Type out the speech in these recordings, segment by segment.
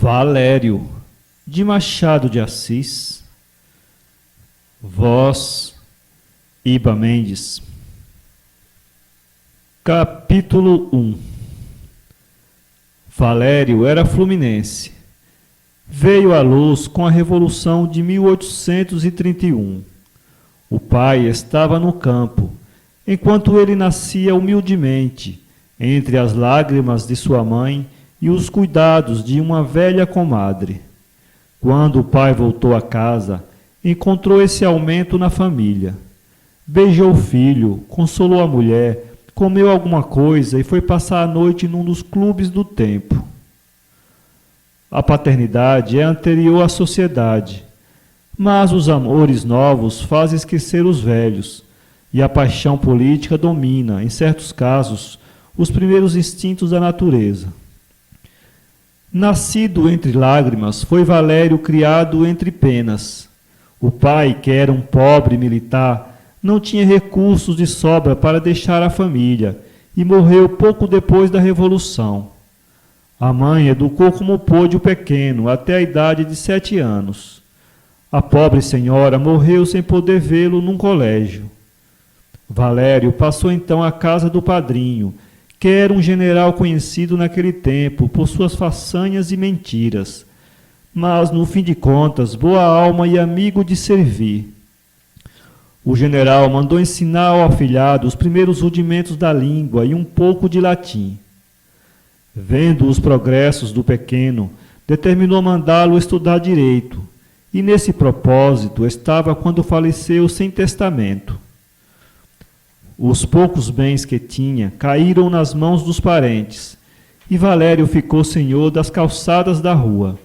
Valério, de Machado de Assis. Voz, Iba Mendes. Capítulo 1. Valério era fluminense. Veio à luz com a Revolução de 1831. O pai estava no campo, enquanto ele nascia humildemente, entre as lágrimas de sua mãe e os cuidados de uma velha comadre. Quando o pai voltou a casa, encontrou esse aumento na família. Beijou o filho, consolou a mulher, comeu alguma coisa e foi passar a noite num dos clubes do tempo. A paternidade é anterior à sociedade, mas os amores novos fazem esquecer os velhos, e a paixão política domina, em certos casos, os primeiros instintos da natureza. Nascido entre lágrimas, foi Valério criado entre penas. O pai, que era um pobre militar, não tinha recursos de sobra para deixar a família e morreu pouco depois da Revolução. A mãe educou como pôde o pequeno até a idade de 7 anos. A pobre senhora morreu sem poder vê-lo num colégio. Valério passou então à casa do padrinho, que era um general conhecido naquele tempo por suas façanhas e mentiras, mas, no fim de contas, boa alma e amigo de servir. O general mandou ensinar ao afilhado os primeiros rudimentos da língua e um pouco de latim. Vendo os progressos do pequeno, determinou mandá-lo estudar direito, e nesse propósito estava quando faleceu sem testamento. Os poucos bens que tinha caíram nas mãos dos parentes, e Valério ficou senhor das calçadas da rua,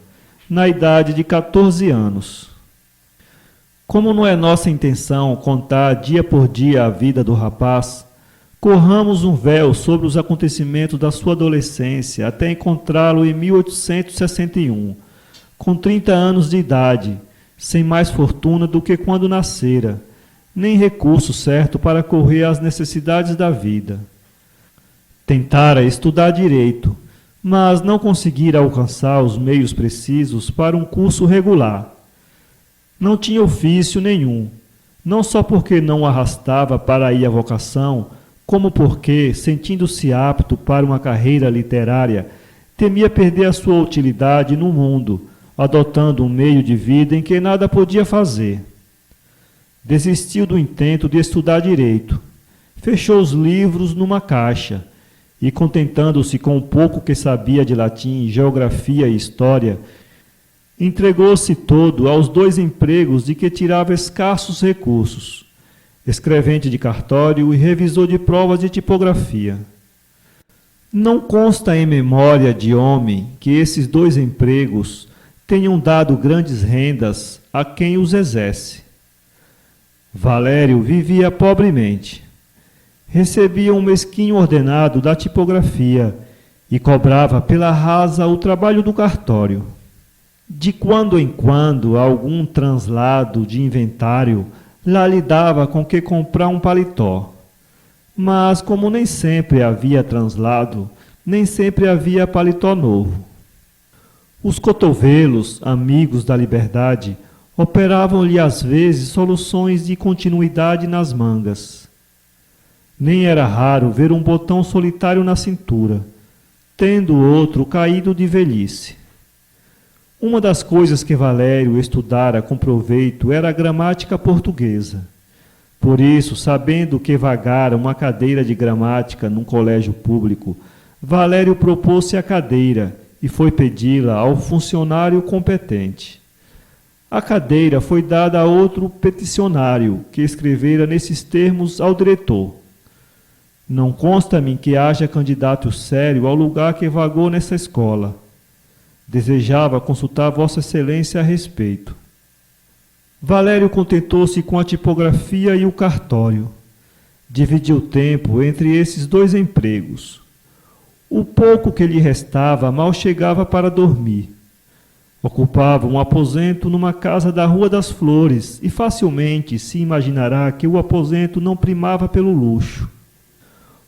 na idade de 14 anos. Como não é nossa intenção contar dia por dia a vida do rapaz, corramos um véu sobre os acontecimentos da sua adolescência até encontrá-lo em 1861, com 30 anos de idade, sem mais fortuna do que quando nascera, nem recurso certo para correr às necessidades da vida. Tentara estudar direito, mas não conseguira alcançar os meios precisos para um curso regular. Não tinha ofício nenhum, não só porque não o arrastava para aí a vocação, como porque, sentindo-se apto para uma carreira literária, temia perder a sua utilidade no mundo, adotando um meio de vida em que nada podia fazer. Desistiu do intento de estudar direito, fechou os livros numa caixa e, contentando-se com o pouco que sabia de latim, geografia e história, entregou-se todo aos 2 empregos de que tirava escassos recursos, escrevente de cartório e revisor de provas de tipografia. Não consta em memória de homem que esses 2 empregos tenham dado grandes rendas a quem os exerce. Valério vivia pobremente. Recebia um mesquinho ordenado da tipografia e cobrava pela rasa o trabalho do cartório. De quando em quando, algum translado de inventário lá lhe dava com que comprar um paletó. Mas, como nem sempre havia translado, nem sempre havia paletó novo. Os cotovelos, amigos da liberdade, operavam-lhe às vezes soluções de continuidade nas mangas. Nem era raro ver um botão solitário na cintura, tendo o outro caído de velhice. Uma das coisas que Valério estudara com proveito era a gramática portuguesa. Por isso, sabendo que vagara uma cadeira de gramática num colégio público, Valério propôs-se a cadeira e foi pedi-la ao funcionário competente. A cadeira foi dada a outro peticionário, que escrevera nesses termos ao diretor: não consta-me que haja candidato sério ao lugar que vagou nessa escola. Desejava consultar Vossa Excelência a respeito. Valério contentou-se com a tipografia e o cartório. Dividiu o tempo entre esses 2 empregos. O pouco que lhe restava mal chegava para dormir. Ocupava um aposento numa casa da Rua das Flores e facilmente se imaginará que o aposento não primava pelo luxo.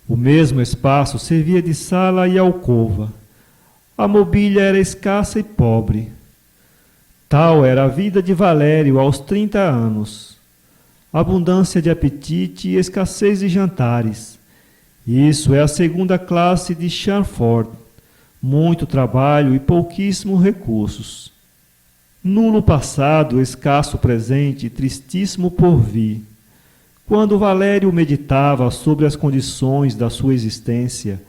O mesmo espaço servia de sala e alcova. A mobília era escassa e pobre. Tal era a vida de Valério aos 30 anos. Abundância de apetite e escassez de jantares. Isso é a segunda classe de Chelmsford. Muito trabalho e pouquíssimos recursos. Nulo passado, escasso presente e tristíssimo porvir. Quando Valério meditava sobre as condições da sua existência,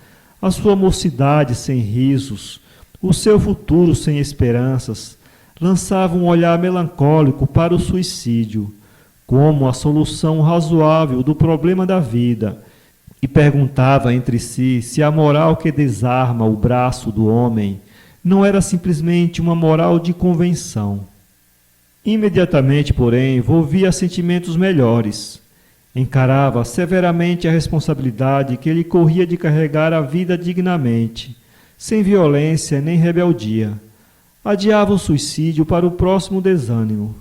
a sua mocidade sem risos, o seu futuro sem esperanças, lançava um olhar melancólico para o suicídio, como a solução razoável do problema da vida, e perguntava entre si se a moral que desarma o braço do homem não era simplesmente uma moral de convenção. Imediatamente, porém, volvia a sentimentos melhores. Encarava severamente a responsabilidade que lhe corria de carregar a vida dignamente, sem violência nem rebeldia. Adiava o suicídio para o próximo desânimo.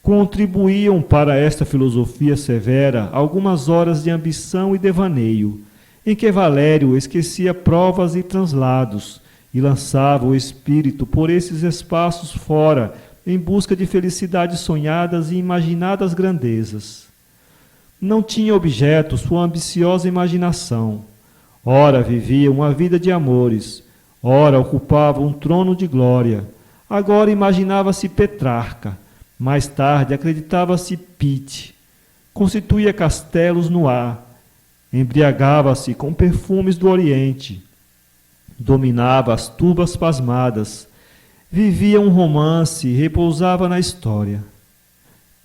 Contribuíam para esta filosofia severa algumas horas de ambição e devaneio, em que Valério esquecia provas e translados e lançava o espírito por esses espaços fora em busca de felicidades sonhadas e imaginadas grandezas. Não tinha objeto sua ambiciosa imaginação. Ora vivia uma vida de amores, ora ocupava um trono de glória. Agora imaginava-se Petrarca, mais tarde acreditava-se Pitt. Constituía castelos no ar, embriagava-se com perfumes do Oriente, dominava as tubas pasmadas, vivia um romance e repousava na história.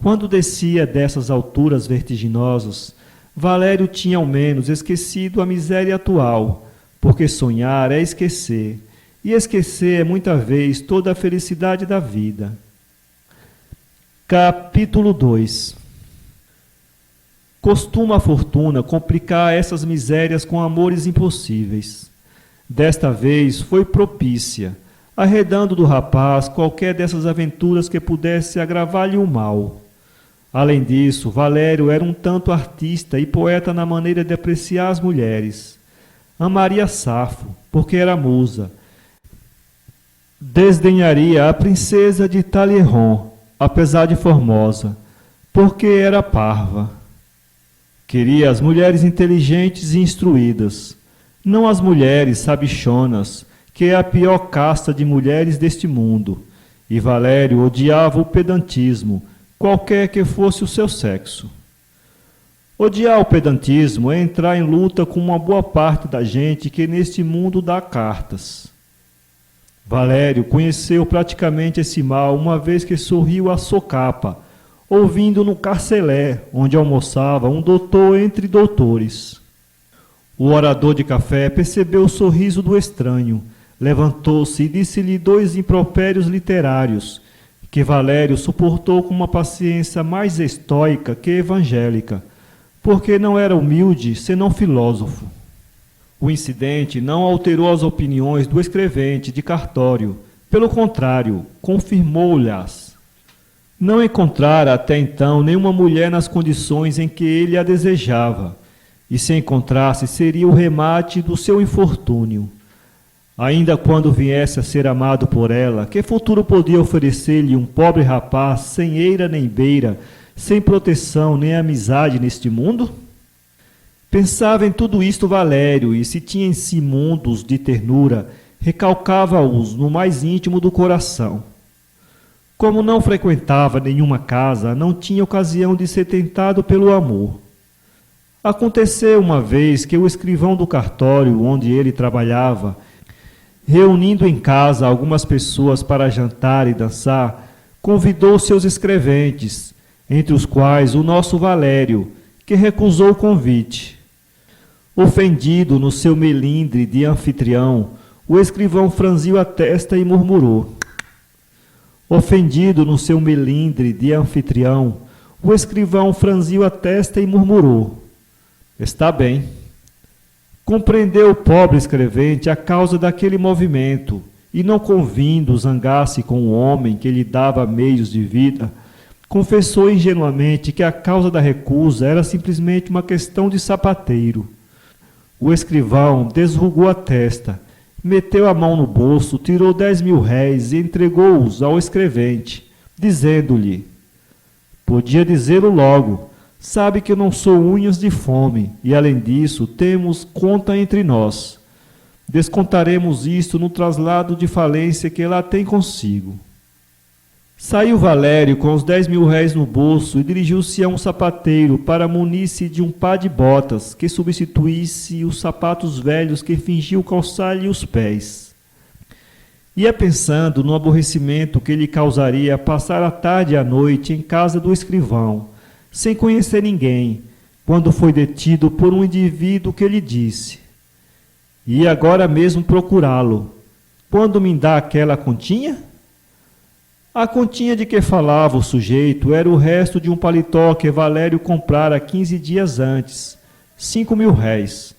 Quando descia dessas alturas vertiginosas, Valério tinha ao menos esquecido a miséria atual, porque sonhar é esquecer, e esquecer é muita vez toda a felicidade da vida. Capítulo 2. Costuma a fortuna complicar essas misérias com amores impossíveis. Desta vez foi propícia, arredando do rapaz qualquer dessas aventuras que pudesse agravar-lhe o mal. Além disso, Valério era um tanto artista e poeta na maneira de apreciar as mulheres. Amaria Safo, porque era musa. Desdenharia a princesa de Talleyrand, apesar de formosa, porque era parva. Queria as mulheres inteligentes e instruídas, não as mulheres sabichonas, que é a pior casta de mulheres deste mundo, e Valério odiava o pedantismo, qualquer que fosse o seu sexo. Odiar o pedantismo é entrar em luta com uma boa parte da gente que neste mundo dá cartas. Valério conheceu praticamente esse mal uma vez que sorriu à socapa, ouvindo no carcelé, onde almoçava um doutor entre doutores. O orador de café percebeu o sorriso do estranho, levantou-se e disse-lhe 2 impropérios literários, que Valério suportou com uma paciência mais estoica que evangélica, porque não era humilde, senão filósofo. O incidente não alterou as opiniões do escrevente de cartório, pelo contrário, confirmou-lhas. Não encontrara até então nenhuma mulher nas condições em que ele a desejava, e se encontrasse seria o remate do seu infortúnio. Ainda quando viesse a ser amado por ela, que futuro podia oferecer-lhe um pobre rapaz sem eira nem beira, sem proteção nem amizade neste mundo? Pensava em tudo isto Valério, e se tinha em si mundos de ternura, recalcava-os no mais íntimo do coração. Como não frequentava nenhuma casa, não tinha ocasião de ser tentado pelo amor. Aconteceu uma vez que o escrivão do cartório onde ele trabalhava, reunindo em casa algumas pessoas para jantar e dançar, convidou seus escreventes, entre os quais o nosso Valério, que recusou o convite. Ofendido no seu melindre de anfitrião, o escrivão franziu a testa e murmurou. Ofendido no seu melindre de anfitrião, o escrivão franziu a testa e murmurou. Está bem. Compreendeu o pobre escrevente a causa daquele movimento, e não convindo zangar-se com o homem que lhe dava meios de vida, confessou ingenuamente que a causa da recusa era simplesmente uma questão de sapateiro. O escrivão desrugou a testa, meteu a mão no bolso, tirou 10.000 réis e entregou-os ao escrevente, dizendo-lhe: podia dizê-lo logo, sabe que eu não sou unhas de fome, e além disso temos conta entre nós. Descontaremos isto no traslado de falência que lá tem consigo. Saiu Valério com os 10.000 réis no bolso e dirigiu-se a um sapateiro para munir-se de um par de botas que substituísse os sapatos velhos que fingiu calçar-lhe os pés. Ia pensando no aborrecimento que lhe causaria passar a tarde e a noite em casa do escrivão, sem conhecer ninguém, quando foi detido por um indivíduo que lhe disse: "E agora mesmo procurá-lo. Quando me dá aquela continha?" A continha de que falava o sujeito era o resto de um paletó que Valério comprara 15 dias antes, 5.000 réis.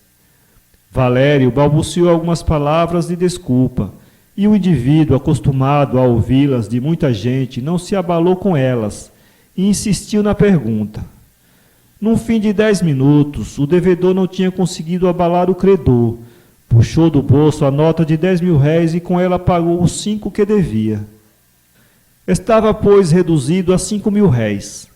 Valério balbuciou algumas palavras de desculpa, e o indivíduo, acostumado a ouvi-las de muita gente, não se abalou com elas e insistiu na pergunta. Num fim de 10 minutos, o devedor não tinha conseguido abalar o credor. Puxou do bolso a nota de 10.000 réis e com ela pagou os 5 que devia. Estava, pois, reduzido a 5.000 réis.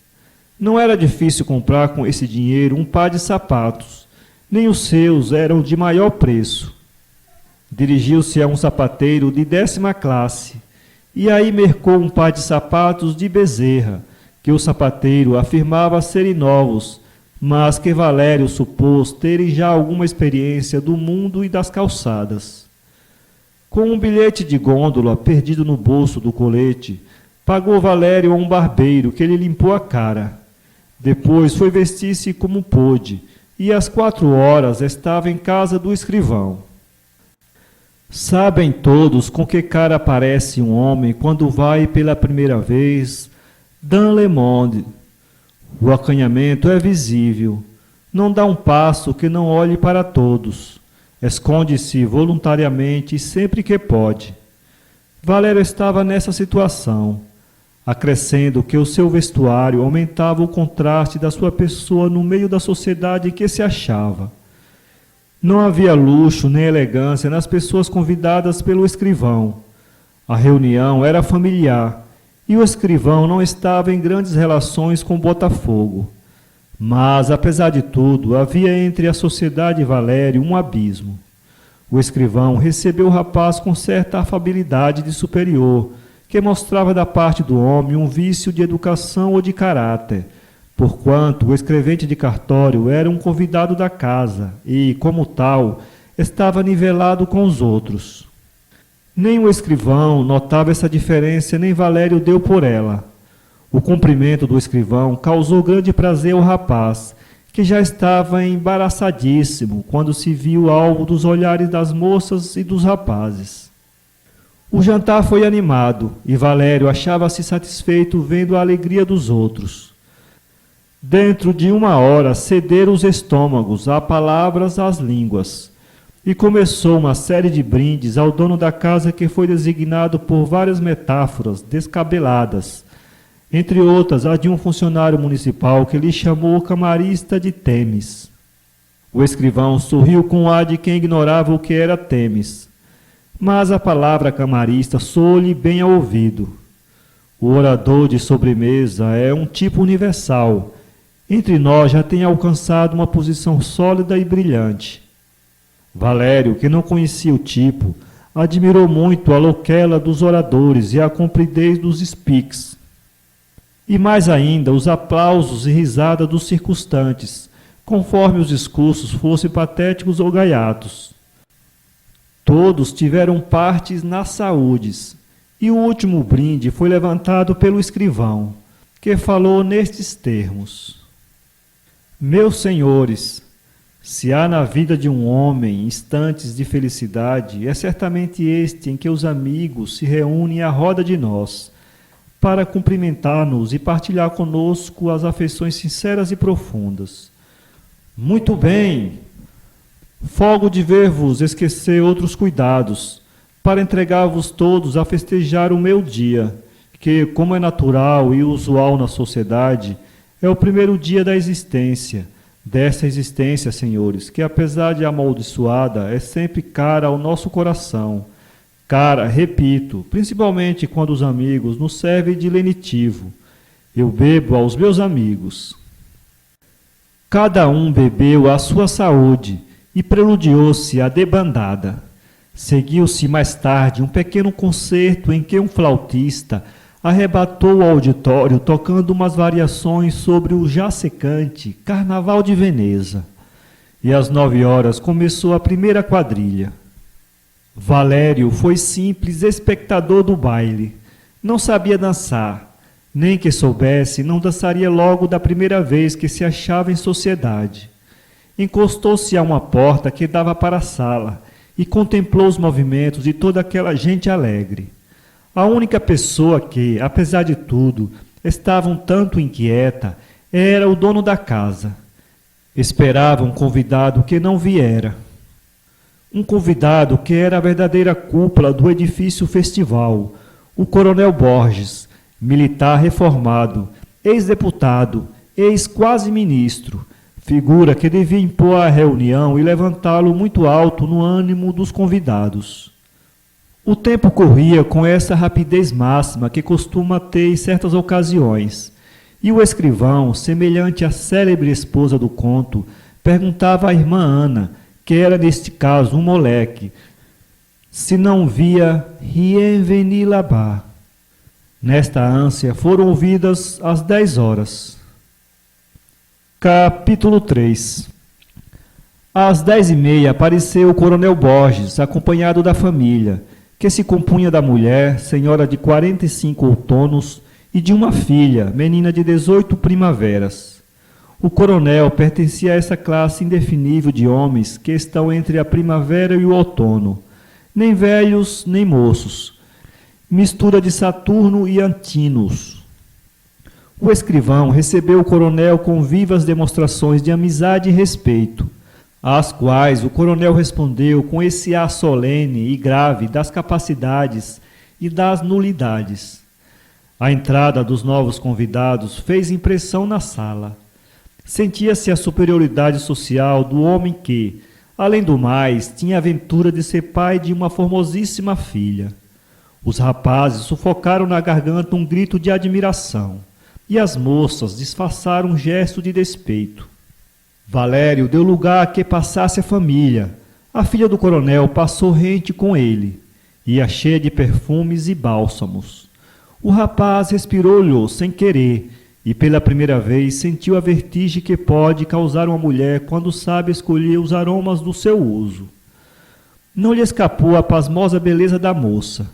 Não era difícil comprar com esse dinheiro um par de sapatos, nem os seus eram de maior preço. Dirigiu-se a um sapateiro de 10ª classe, e aí mercou um par de sapatos de bezerra, que o sapateiro afirmava serem novos, mas que Valério supôs terem já alguma experiência do mundo e das calçadas. Com um bilhete de gôndola perdido no bolso do colete, pagou Valério a um barbeiro que lhe limpou a cara. Depois foi vestir-se como pôde, e às 4 horas estava em casa do escrivão. Sabem todos com que cara aparece um homem quando vai pela primeira vez dans le monde. O acanhamento é visível. Não dá um passo que não olhe para todos. Esconde-se voluntariamente sempre que pode. Valério estava nessa situação, acrescendo que o seu vestuário aumentava o contraste da sua pessoa no meio da sociedade em que se achava. Não havia luxo nem elegância nas pessoas convidadas pelo escrivão. A reunião era familiar e o escrivão não estava em grandes relações com Botafogo. Mas, apesar de tudo, havia entre a sociedade e Valério um abismo. O escrivão recebeu o rapaz com certa afabilidade de superior, que mostrava da parte do homem um vício de educação ou de caráter, porquanto o escrevente de cartório era um convidado da casa e, como tal, estava nivelado com os outros. Nem o escrivão notava essa diferença, nem Valério deu por ela. O cumprimento do escrivão causou grande prazer ao rapaz, que já estava embaraçadíssimo quando se viu alvo dos olhares das moças e dos rapazes. O jantar foi animado, e Valério achava-se satisfeito vendo a alegria dos outros. Dentro de 1 hora cederam os estômagos a palavras às línguas, e começou uma série de brindes ao dono da casa que foi designado por várias metáforas descabeladas, entre outras a de um funcionário municipal que lhe chamou o camarista de Temes. O escrivão sorriu com o ar de quem ignorava o que era Temes, mas a palavra camarista soou-lhe bem ao ouvido. O orador de sobremesa é um tipo universal. Entre nós já tem alcançado uma posição sólida e brilhante. Valério, que não conhecia o tipo, admirou muito a loquela dos oradores e a compridez dos speaks. E mais ainda os aplausos e risada dos circunstantes, conforme os discursos fossem patéticos ou gaiatos. Todos tiveram partes nas saúdes, e o último brinde foi levantado pelo escrivão, que falou nestes termos: Meus senhores, se há na vida de um homem instantes de felicidade, é certamente este em que os amigos se reúnem à roda de nós, para cumprimentar-nos e partilhar conosco as afeições sinceras e profundas. Muito bem! Folgo de ver-vos esquecer outros cuidados, para entregar-vos todos a festejar o meu dia, que, como é natural e usual na sociedade, é o primeiro dia da existência, dessa existência, senhores, que apesar de amaldiçoada, é sempre cara ao nosso coração. Cara, repito, principalmente quando os amigos nos servem de lenitivo. Eu bebo aos meus amigos. Cada um bebeu à sua saúde e preludiou-se a debandada. Seguiu-se mais tarde um pequeno concerto em que um flautista arrebatou o auditório tocando umas variações sobre o já secante Carnaval de Veneza. E às 9 horas começou a primeira quadrilha. Valério foi simples espectador do baile. Não sabia dançar, nem que soubesse, não dançaria logo da primeira vez que se achava em sociedade. Encostou-se a uma porta que dava para a sala e contemplou os movimentos de toda aquela gente alegre. A única pessoa que, apesar de tudo, estava um tanto inquieta era o dono da casa. Esperava um convidado que não viera. Um convidado que era a verdadeira cúpula do edifício festival, o Coronel Borges, militar reformado, ex-deputado, ex-quase-ministro, figura que devia impor a reunião e levantá-lo muito alto no ânimo dos convidados. O tempo corria com essa rapidez máxima que costuma ter em certas ocasiões, e o escrivão, semelhante à célebre esposa do conto, perguntava à irmã Ana, que era neste caso um moleque, se não via rien venir là-bas. Nesta ânsia foram ouvidas às 10 horas. Capítulo 3. Às 10h30 apareceu o Coronel Borges, acompanhado da família, que se compunha da mulher, senhora de 45 outonos, e de uma filha, menina de 18 primaveras. O coronel pertencia a essa classe indefinível de homens que estão entre a primavera e o outono, nem velhos nem moços, mistura de Saturno e Antinous. O escrivão recebeu o coronel com vivas demonstrações de amizade e respeito, às quais o coronel respondeu com esse ar solene e grave das capacidades e das nulidades. A entrada dos novos convidados fez impressão na sala. Sentia-se a superioridade social do homem que, além do mais, tinha a aventura de ser pai de uma formosíssima filha. Os rapazes sufocaram na garganta um grito de admiração, e as moças disfarçaram um gesto de despeito. Valério deu lugar a que passasse a família. A filha do coronel passou rente com ele, ia cheia de perfumes e bálsamos. O rapaz respirou-lhe sem querer, e pela primeira vez sentiu a vertigem que pode causar uma mulher quando sabe escolher os aromas do seu uso. Não lhe escapou a pasmosa beleza da moça.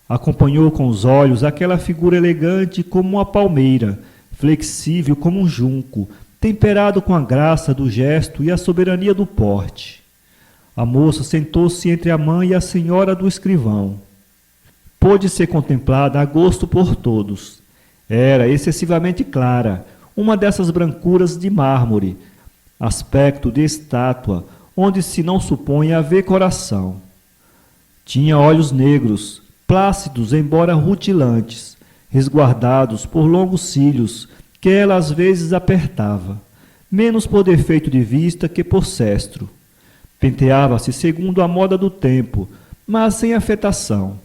Acompanhou com os olhos aquela figura elegante como uma palmeira, flexível como um junco, temperado com a graça do gesto e a soberania do porte. A moça sentou-se entre a mãe e a senhora do escrivão. Pôde ser contemplada a gosto por todos. Era excessivamente clara, uma dessas brancuras de mármore, aspecto de estátua, onde se não supõe haver coração. Tinha olhos negros, plácidos embora rutilantes, resguardados por longos cílios, que ela às vezes apertava, menos por defeito de vista que por sestro. Penteava-se segundo a moda do tempo, mas sem afetação.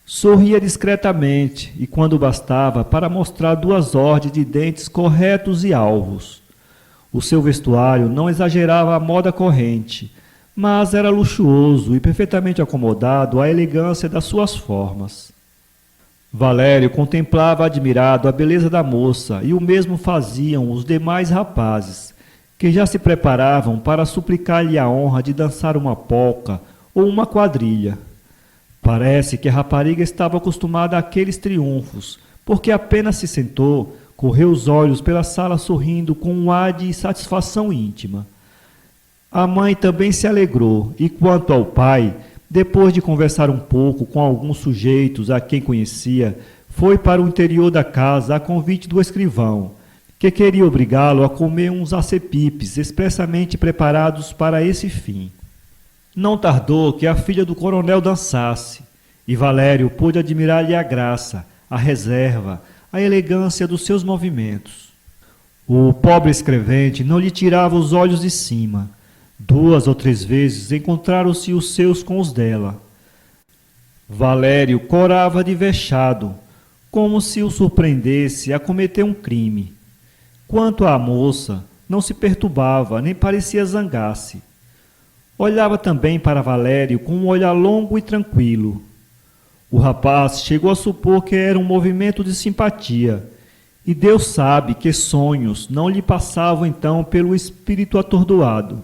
Sorria discretamente e, quando bastava, para mostrar 2 ordens de dentes corretos e alvos. O seu vestuário não exagerava a moda corrente, mas era luxuoso e perfeitamente acomodado à elegância das suas formas. Valério contemplava admirado a beleza da moça, e o mesmo faziam os demais rapazes, que já se preparavam para suplicar-lhe a honra de dançar uma polca ou uma quadrilha. Parece que a rapariga estava acostumada àqueles triunfos, porque apenas se sentou, correu os olhos pela sala sorrindo com um ar de satisfação íntima. A mãe também se alegrou, e quanto ao pai, depois de conversar um pouco com alguns sujeitos a quem conhecia, foi para o interior da casa a convite do escrivão, que queria obrigá-lo a comer uns acepipes expressamente preparados para esse fim. Não tardou que a filha do coronel dançasse, e Valério pôde admirar-lhe a graça, a reserva, a elegância dos seus movimentos. O pobre escrevente não lhe tirava os olhos de cima. 2 ou 3 vezes encontraram-se os seus com os dela. Valério corava de vexado, como se o surpreendesse a cometer um crime. Quanto à moça, não se perturbava, nem parecia zangar-se. Olhava também para Valério com um olhar longo e tranquilo. O rapaz chegou a supor que era um movimento de simpatia, e Deus sabe que sonhos não lhe passavam então pelo espírito atordoado.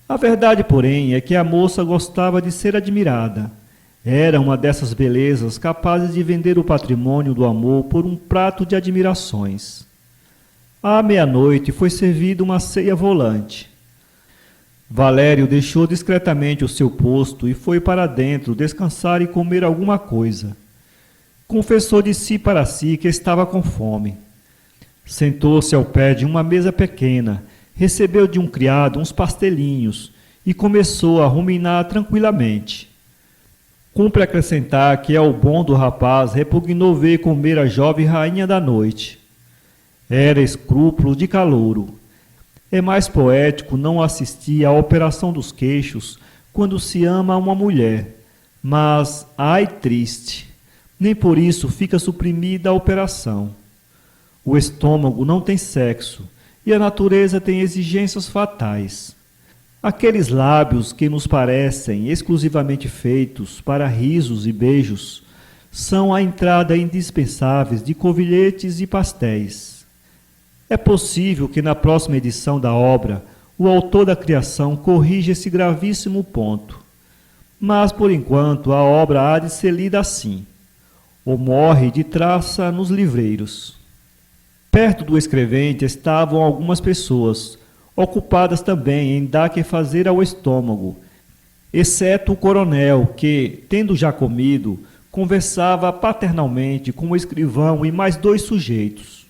A verdade, porém, é que a moça gostava de ser admirada. Era uma dessas belezas capazes de vender o patrimônio do amor por um prato de admirações. À meia-noite foi servida uma ceia volante. Valério deixou discretamente o seu posto e foi para dentro descansar e comer alguma coisa. Confessou de si para si que estava com fome. Sentou-se ao pé de uma mesa pequena, recebeu de um criado uns pastelinhos e começou a ruminar tranquilamente. Cumpre acrescentar que ao bom do rapaz repugnou ver comer a jovem rainha da noite. Era escrúpulo de calouro. É mais poético não assistir à operação dos queixos quando se ama uma mulher, mas, ai triste, nem por isso fica suprimida a operação. O estômago não tem sexo e a natureza tem exigências fatais. Aqueles lábios que nos parecem exclusivamente feitos para risos e beijos são a entrada indispensáveis de covilhetes e pastéis. É possível que na próxima edição da obra o autor da criação corrija esse gravíssimo ponto. Mas, por enquanto, a obra há de ser lida assim, ou morre de traça nos livreiros. Perto do escrevente estavam algumas pessoas, ocupadas também em dar que fazer ao estômago, exceto o coronel, que, tendo já comido, conversava paternalmente com o escrivão e mais 2 sujeitos.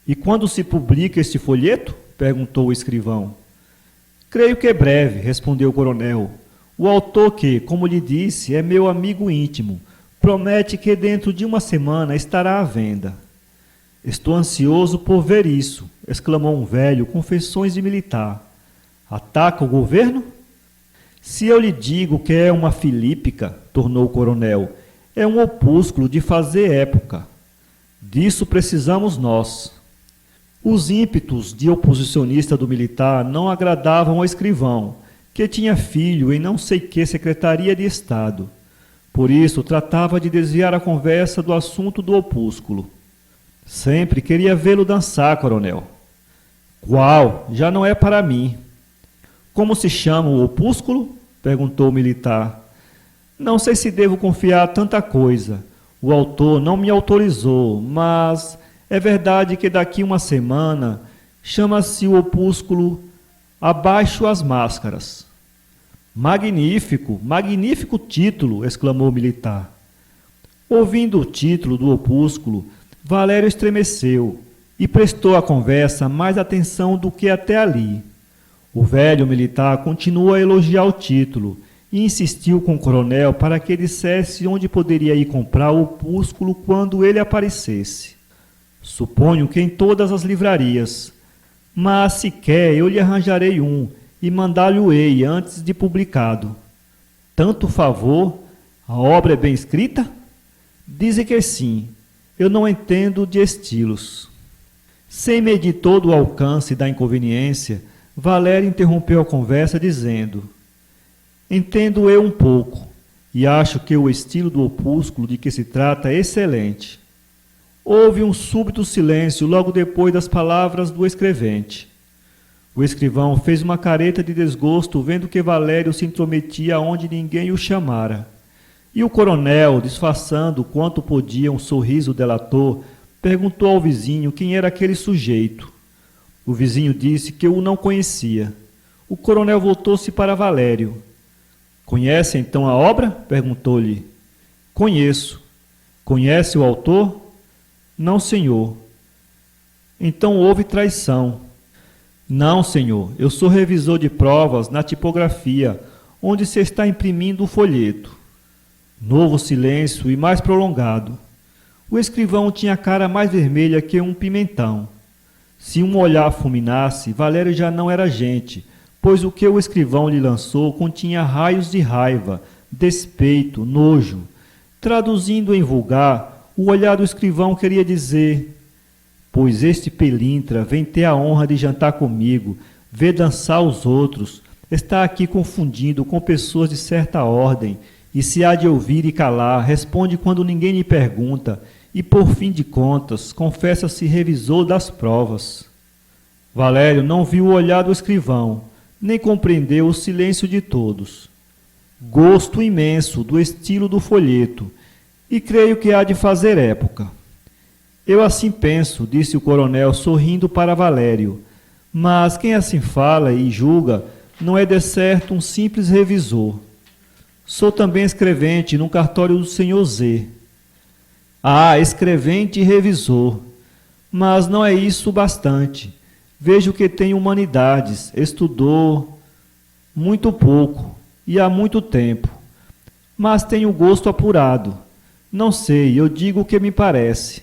E quando se publica este folheto? Perguntou o escrivão. Creio que é breve, respondeu o coronel. O autor que, como lhe disse, é meu amigo íntimo, promete que dentro de uma semana estará à venda. Estou ansioso por ver isso, exclamou um velho com feições de militar. Ataca o governo? Se eu lhe digo que é uma filípica, tornou o coronel, é um opúsculo de fazer época. Disso precisamos nós. Os ímpetos de oposicionista do militar não agradavam ao escrivão, que tinha filho em não sei que secretaria de Estado. Por isso, tratava de desviar a conversa do assunto do opúsculo. Sempre queria vê-lo dançar, coronel. Qual? Já não é para mim. Como se chama o opúsculo? Perguntou o militar. Não sei se devo confiar tanta coisa. O autor não me autorizou, mas é verdade que daqui uma semana chama-se o opúsculo Abaixo as Máscaras. Magnífico, magnífico título, exclamou o militar. Ouvindo o título do opúsculo, Valério estremeceu e prestou à conversa mais atenção do que até ali. O velho militar continuou a elogiar o título e insistiu com o coronel para que dissesse onde poderia ir comprar o opúsculo quando ele aparecesse. Suponho que em todas as livrarias, mas se quer eu lhe arranjarei um e mandar-lhe-ei antes de publicado. Tanto favor, a obra é bem escrita? Dizem que sim, eu não entendo de estilos. Sem medir todo o alcance da inconveniência, Valério interrompeu a conversa dizendo: entendo eu um pouco, e acho que o estilo do opúsculo de que se trata é excelente. Houve um súbito silêncio logo depois das palavras do escrevente. O escrivão fez uma careta de desgosto vendo que Valério se intrometia onde ninguém o chamara. E o coronel, disfarçando quanto podia um sorriso delator, perguntou ao vizinho quem era aquele sujeito. O vizinho disse que o não conhecia. O coronel voltou-se para Valério. Conhece então a obra? Perguntou-lhe. Conheço. Conhece o autor? Não, senhor. Então houve traição. Não, senhor, eu sou revisor de provas na tipografia, onde se está imprimindo o folheto. Novo silêncio e mais prolongado. O escrivão tinha a cara mais vermelha que um pimentão. Se um olhar fulminasse, Valério já não era gente, pois o que o escrivão lhe lançou continha raios de raiva, despeito, nojo. Traduzindo em vulgar, o olhar do escrivão queria dizer: pois este pelintra vem ter a honra de jantar comigo, ver dançar os outros, está aqui confundindo com pessoas de certa ordem, e se há de ouvir e calar, responde quando ninguém lhe pergunta, e por fim de contas, confessa-se revisor das provas. Valério não viu o olhar do escrivão, nem compreendeu o silêncio de todos. Gosto imenso do estilo do folheto, e creio que há de fazer época. Eu assim penso, disse o coronel sorrindo para Valério, mas quem assim fala e julga não é de certo um simples revisor. Sou também escrevente no cartório do senhor Z. Ah, escrevente e revisor. Mas não é isso bastante. Vejo que tem humanidades, estudou muito pouco e há muito tempo. Mas tenho gosto apurado. Não sei, eu digo o que me parece.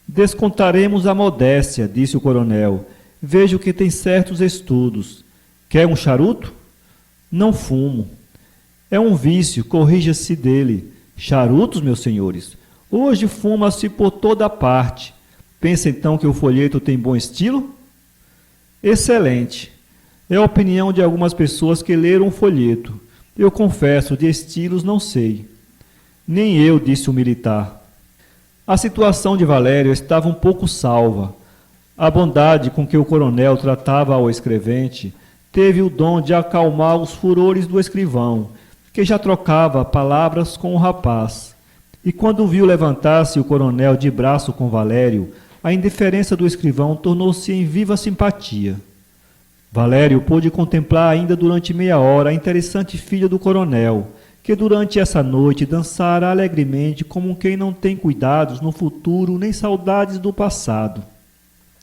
Descontaremos a modéstia, disse o coronel. Vejo que tem certos estudos. Quer um charuto? Não fumo. É um vício, corrija-se dele. Charutos, meus senhores? Hoje fuma-se por toda parte. Pensa então que o folheto tem bom estilo? Excelente. É a opinião de algumas pessoas que leram o folheto. Eu confesso, de estilos não sei. Nem eu, disse o militar. A situação de Valério estava um pouco salva. A bondade com que o coronel tratava ao escrevente teve o dom de acalmar os furores do escrivão, que já trocava palavras com o rapaz. E quando viu levantar-se o coronel de braço com Valério, a indiferença do escrivão tornou-se em viva simpatia. Valério pôde contemplar ainda durante meia hora a interessante filha do coronel, que durante essa noite dançara alegremente como quem não tem cuidados no futuro nem saudades do passado.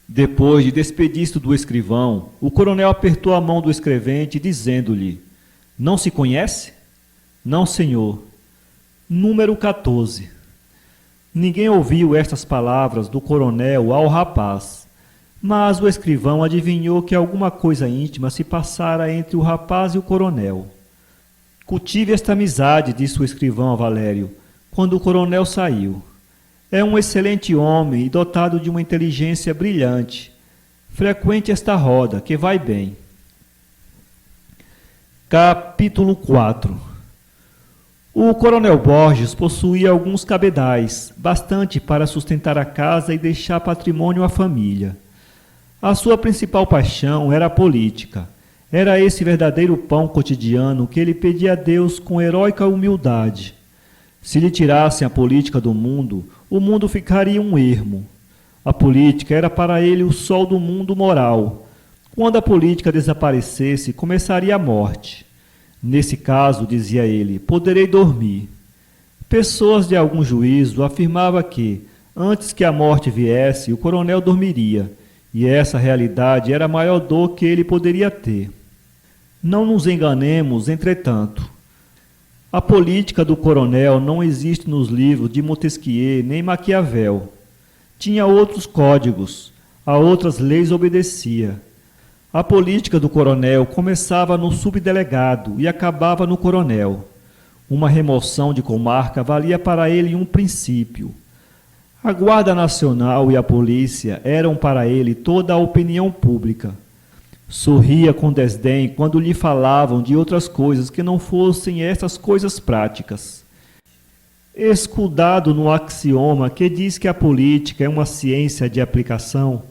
Depois de despedir-se do escrivão, o coronel apertou a mão do escrevente, dizendo-lhe: Não se conhece? Não, senhor. Número 14. Ninguém ouviu estas palavras do coronel ao rapaz, mas o escrivão adivinhou que alguma coisa íntima se passara entre o rapaz e o coronel. Cultive esta amizade, disse o escrivão a Valério, quando o coronel saiu. É um excelente homem e dotado de uma inteligência brilhante. Frequente esta roda, que vai bem. Capítulo 4. O coronel Borges possuía alguns cabedais, bastante para sustentar a casa e deixar patrimônio à família. A sua principal paixão era a política. Era esse verdadeiro pão cotidiano que ele pedia a Deus com heróica humildade. Se lhe tirassem a política do mundo, o mundo ficaria um ermo. A política era para ele o sol do mundo moral. Quando a política desaparecesse, começaria a morte. Nesse caso, dizia ele, poderei dormir. Pessoas de algum juízo afirmavam que, antes que a morte viesse, o coronel dormiria, e essa realidade era a maior dor que ele poderia ter. Não nos enganemos, entretanto. A política do coronel não existe nos livros de Montesquieu nem Maquiavel. Tinha outros códigos, a outras leis obedecia. A política do coronel começava no subdelegado e acabava no coronel. Uma remoção de comarca valia para ele um princípio. A Guarda Nacional e a polícia eram para ele toda a opinião pública. Sorria com desdém quando lhe falavam de outras coisas que não fossem essas coisas práticas. Escudado no axioma que diz que a política é uma ciência de aplicação,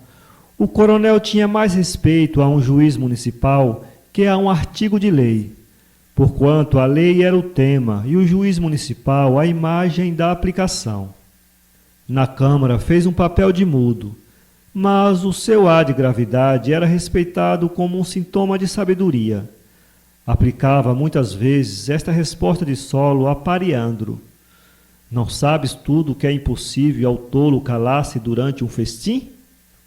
o coronel tinha mais respeito a um juiz municipal que a um artigo de lei, porquanto a lei era o tema e o juiz municipal a imagem da aplicação. Na Câmara fez um papel de mudo, mas o seu ar de gravidade era respeitado como um sintoma de sabedoria. Aplicava muitas vezes esta resposta de solo a Pariandro: Não sabes tudo que é impossível ao tolo calar-se durante um festim?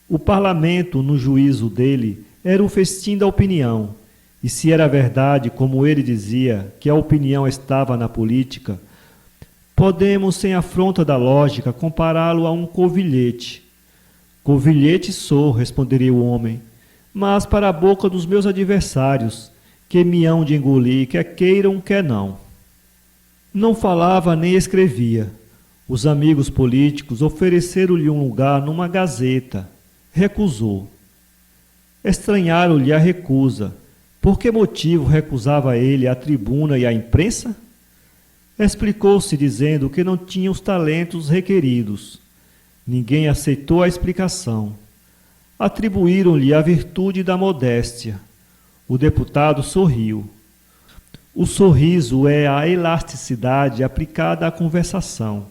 O parlamento, no juízo dele, era o festim da opinião, e se era verdade, como ele dizia, que a opinião estava na política, podemos, sem afronta da lógica, compará-lo a um covilhete. Covilhete sou, responderia o homem, mas para a boca dos meus adversários, que me hão de engolir, quer queiram, quer não. Não falava nem escrevia. Os amigos políticos ofereceram-lhe um lugar numa gazeta. Recusou. Estranharam-lhe a recusa. Por que motivo recusava ele a tribuna e a imprensa? Explicou-se dizendo que não tinha os talentos requeridos. Ninguém aceitou a explicação. Atribuíram-lhe a virtude da modéstia. O deputado sorriu. O sorriso é a elasticidade aplicada à conversação.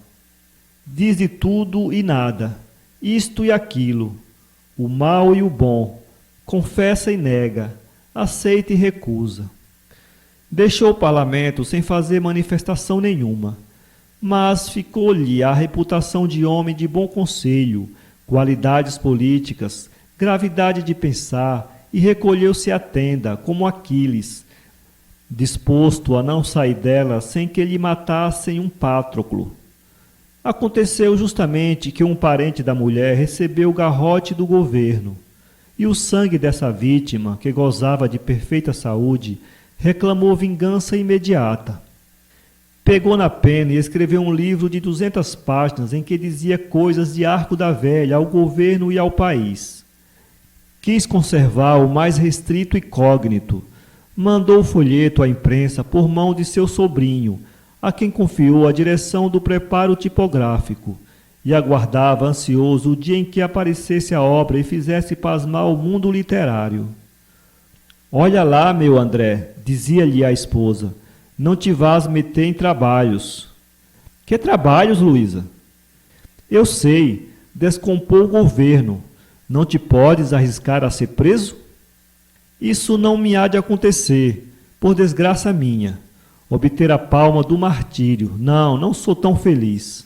Diz de tudo e nada, isto e aquilo, o mal e o bom, confessa e nega, aceita e recusa. Deixou o parlamento sem fazer manifestação nenhuma, mas ficou-lhe a reputação de homem de bom conselho, qualidades políticas, gravidade de pensar, e recolheu-se à tenda, como Aquiles, disposto a não sair dela sem que lhe matassem um Patroclo. Aconteceu justamente que um parente da mulher recebeu o garrote do governo, e o sangue dessa vítima, que gozava de perfeita saúde, reclamou vingança imediata. Pegou na pena e escreveu um livro de 200 páginas em que dizia coisas de Arco da Velha ao governo e ao país. Quis conservar o mais restrito e cógnito. Mandou o folheto à imprensa por mão de seu sobrinho, a quem confiou a direção do preparo tipográfico, e aguardava ansioso o dia em que aparecesse a obra e fizesse pasmar o mundo literário. Olha lá, meu André, dizia-lhe a esposa, não te vás meter em trabalhos. Que trabalhos, Luísa? Eu sei, descompor o governo. Não te podes arriscar a ser preso? Isso não me há de acontecer, por desgraça minha. Obter a palma do martírio. Não sou tão feliz.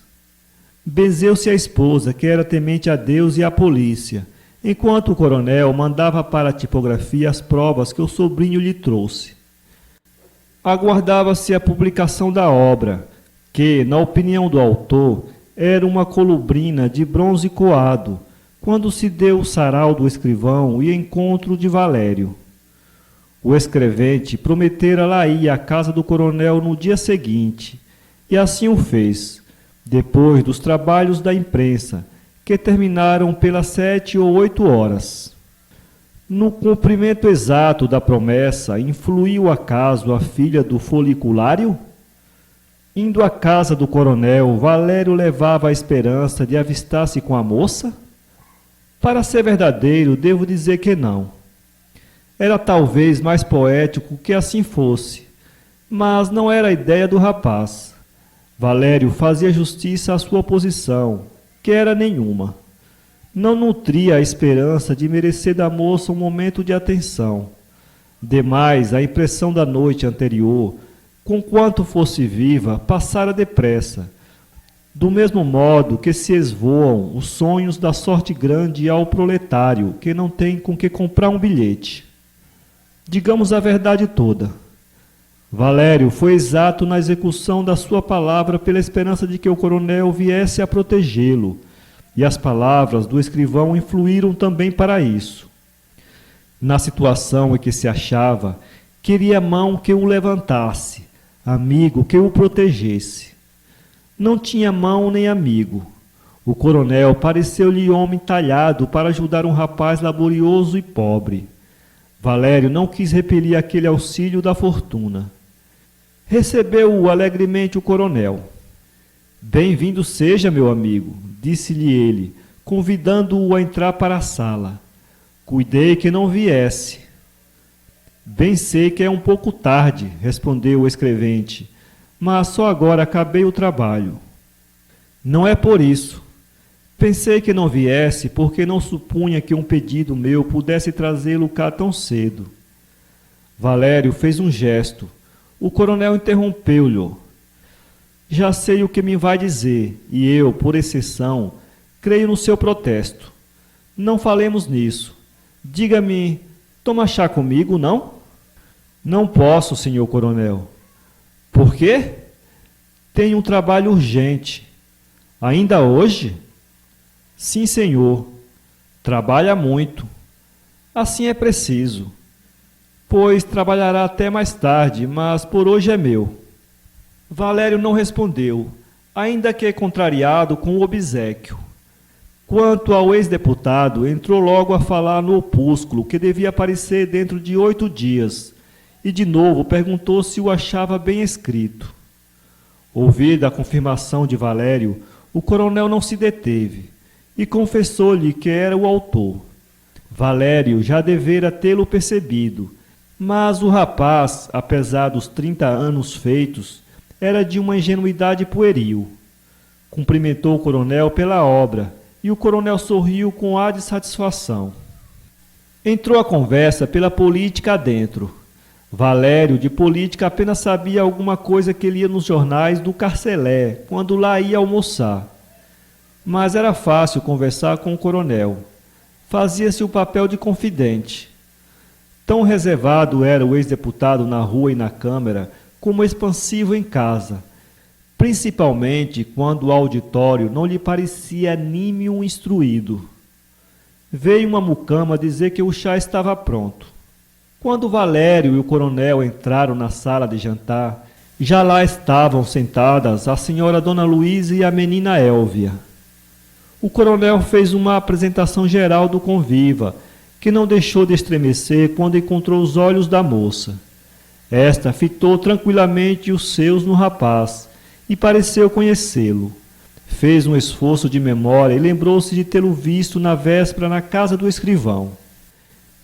Benzeu-se a esposa, que era temente a Deus e à polícia, enquanto o coronel mandava para a tipografia as provas que o sobrinho lhe trouxe. Aguardava-se a publicação da obra, que, na opinião do autor, era uma colubrina de bronze coado, quando se deu o sarau do escrivão e encontro de Valério. O escrevente prometera lá ir à casa do coronel no dia seguinte, e assim o fez, depois dos trabalhos da imprensa, que terminaram pelas 7 ou 8 horas. No cumprimento exato da promessa, influiu acaso a filha do foliculário? Indo à casa do coronel, Valério levava a esperança de avistar-se com a moça? Para ser verdadeiro, devo dizer que não. Era talvez mais poético que assim fosse, mas não era a ideia do rapaz. Valério fazia justiça à sua posição, que era nenhuma. Não nutria a esperança de merecer da moça um momento de atenção. Demais, a impressão da noite anterior, conquanto fosse viva, passara depressa, do mesmo modo que se esvoam os sonhos da sorte grande ao proletário, que não tem com que comprar um bilhete. Digamos a verdade toda. Valério foi exato na execução da sua palavra pela esperança de que o coronel viesse a protegê-lo, e as palavras do escrivão influíram também para isso. Na situação em que se achava, queria mão que o levantasse, amigo que o protegesse. Não tinha mão nem amigo. O coronel pareceu-lhe homem talhado para ajudar um rapaz laborioso e pobre. Valério não quis repelir aquele auxílio da fortuna. Recebeu-o alegremente o coronel. Bem-vindo seja, meu amigo, disse-lhe ele, convidando-o a entrar para a sala. Cuidei que não viesse. Bem sei que é um pouco tarde, respondeu o escrevente, mas só agora acabei o trabalho. Não é por isso. Pensei que não viesse porque não supunha que um pedido meu pudesse trazê-lo cá tão cedo. Valério fez um gesto. O coronel interrompeu-lhe. Já sei o que me vai dizer, e eu, por exceção, creio no seu protesto. Não falemos nisso. Diga-me, toma chá comigo, não? Não posso, senhor coronel. Por quê? Tenho um trabalho urgente. Ainda hoje? Sim, senhor. Trabalha muito. Assim é preciso. Pois trabalhará até mais tarde, mas por hoje é meu. Valério não respondeu, ainda que contrariado com o obséquio. Quanto ao ex-deputado, entrou logo a falar no opúsculo, que devia aparecer dentro de 8 dias, e de novo perguntou se o achava bem escrito. Ouvida a confirmação de Valério, o coronel não se deteve, e confessou-lhe que era o autor. Valério já devera tê-lo percebido, mas o rapaz, apesar dos 30 anos feitos, era de uma ingenuidade pueril. Cumprimentou o coronel pela obra, e o coronel sorriu com ar de satisfação. Entrou a conversa pela política adentro. Valério, de política, apenas sabia alguma coisa que lia nos jornais do Carcelé, quando lá ia almoçar. Mas era fácil conversar com o coronel. Fazia-se o papel de confidente. Tão reservado era o ex-deputado na rua e na Câmara, como expansivo em casa, principalmente quando o auditório não lhe parecia nímio instruído. Veio uma mucama dizer que o chá estava pronto. Quando Valério e o coronel entraram na sala de jantar, já lá estavam sentadas a senhora Dona Luísa e a menina Élvia. O coronel fez uma apresentação geral do conviva, que não deixou de estremecer quando encontrou os olhos da moça. Esta fitou tranquilamente os seus no rapaz e pareceu conhecê-lo. Fez um esforço de memória e lembrou-se de tê-lo visto na véspera na casa do escrivão.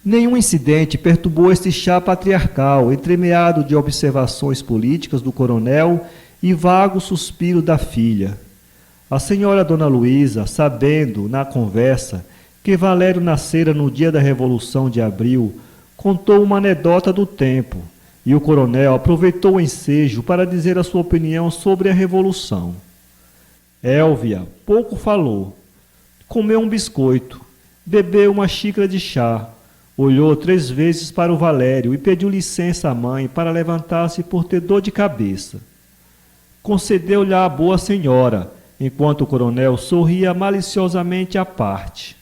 Nenhum incidente perturbou este chá patriarcal, entremeado de observações políticas do coronel e vago suspiro da filha. A senhora Dona Luísa, sabendo, na conversa, que Valério nascera no dia da Revolução de Abril, contou uma anedota do tempo, e o coronel aproveitou o ensejo para dizer a sua opinião sobre a Revolução. Élvia pouco falou. Comeu um biscoito, bebeu uma xícara de chá, olhou 3 vezes para o Valério e pediu licença à mãe para levantar-se por ter dor de cabeça. Concedeu-lhe a boa senhora, enquanto o coronel sorria maliciosamente à parte.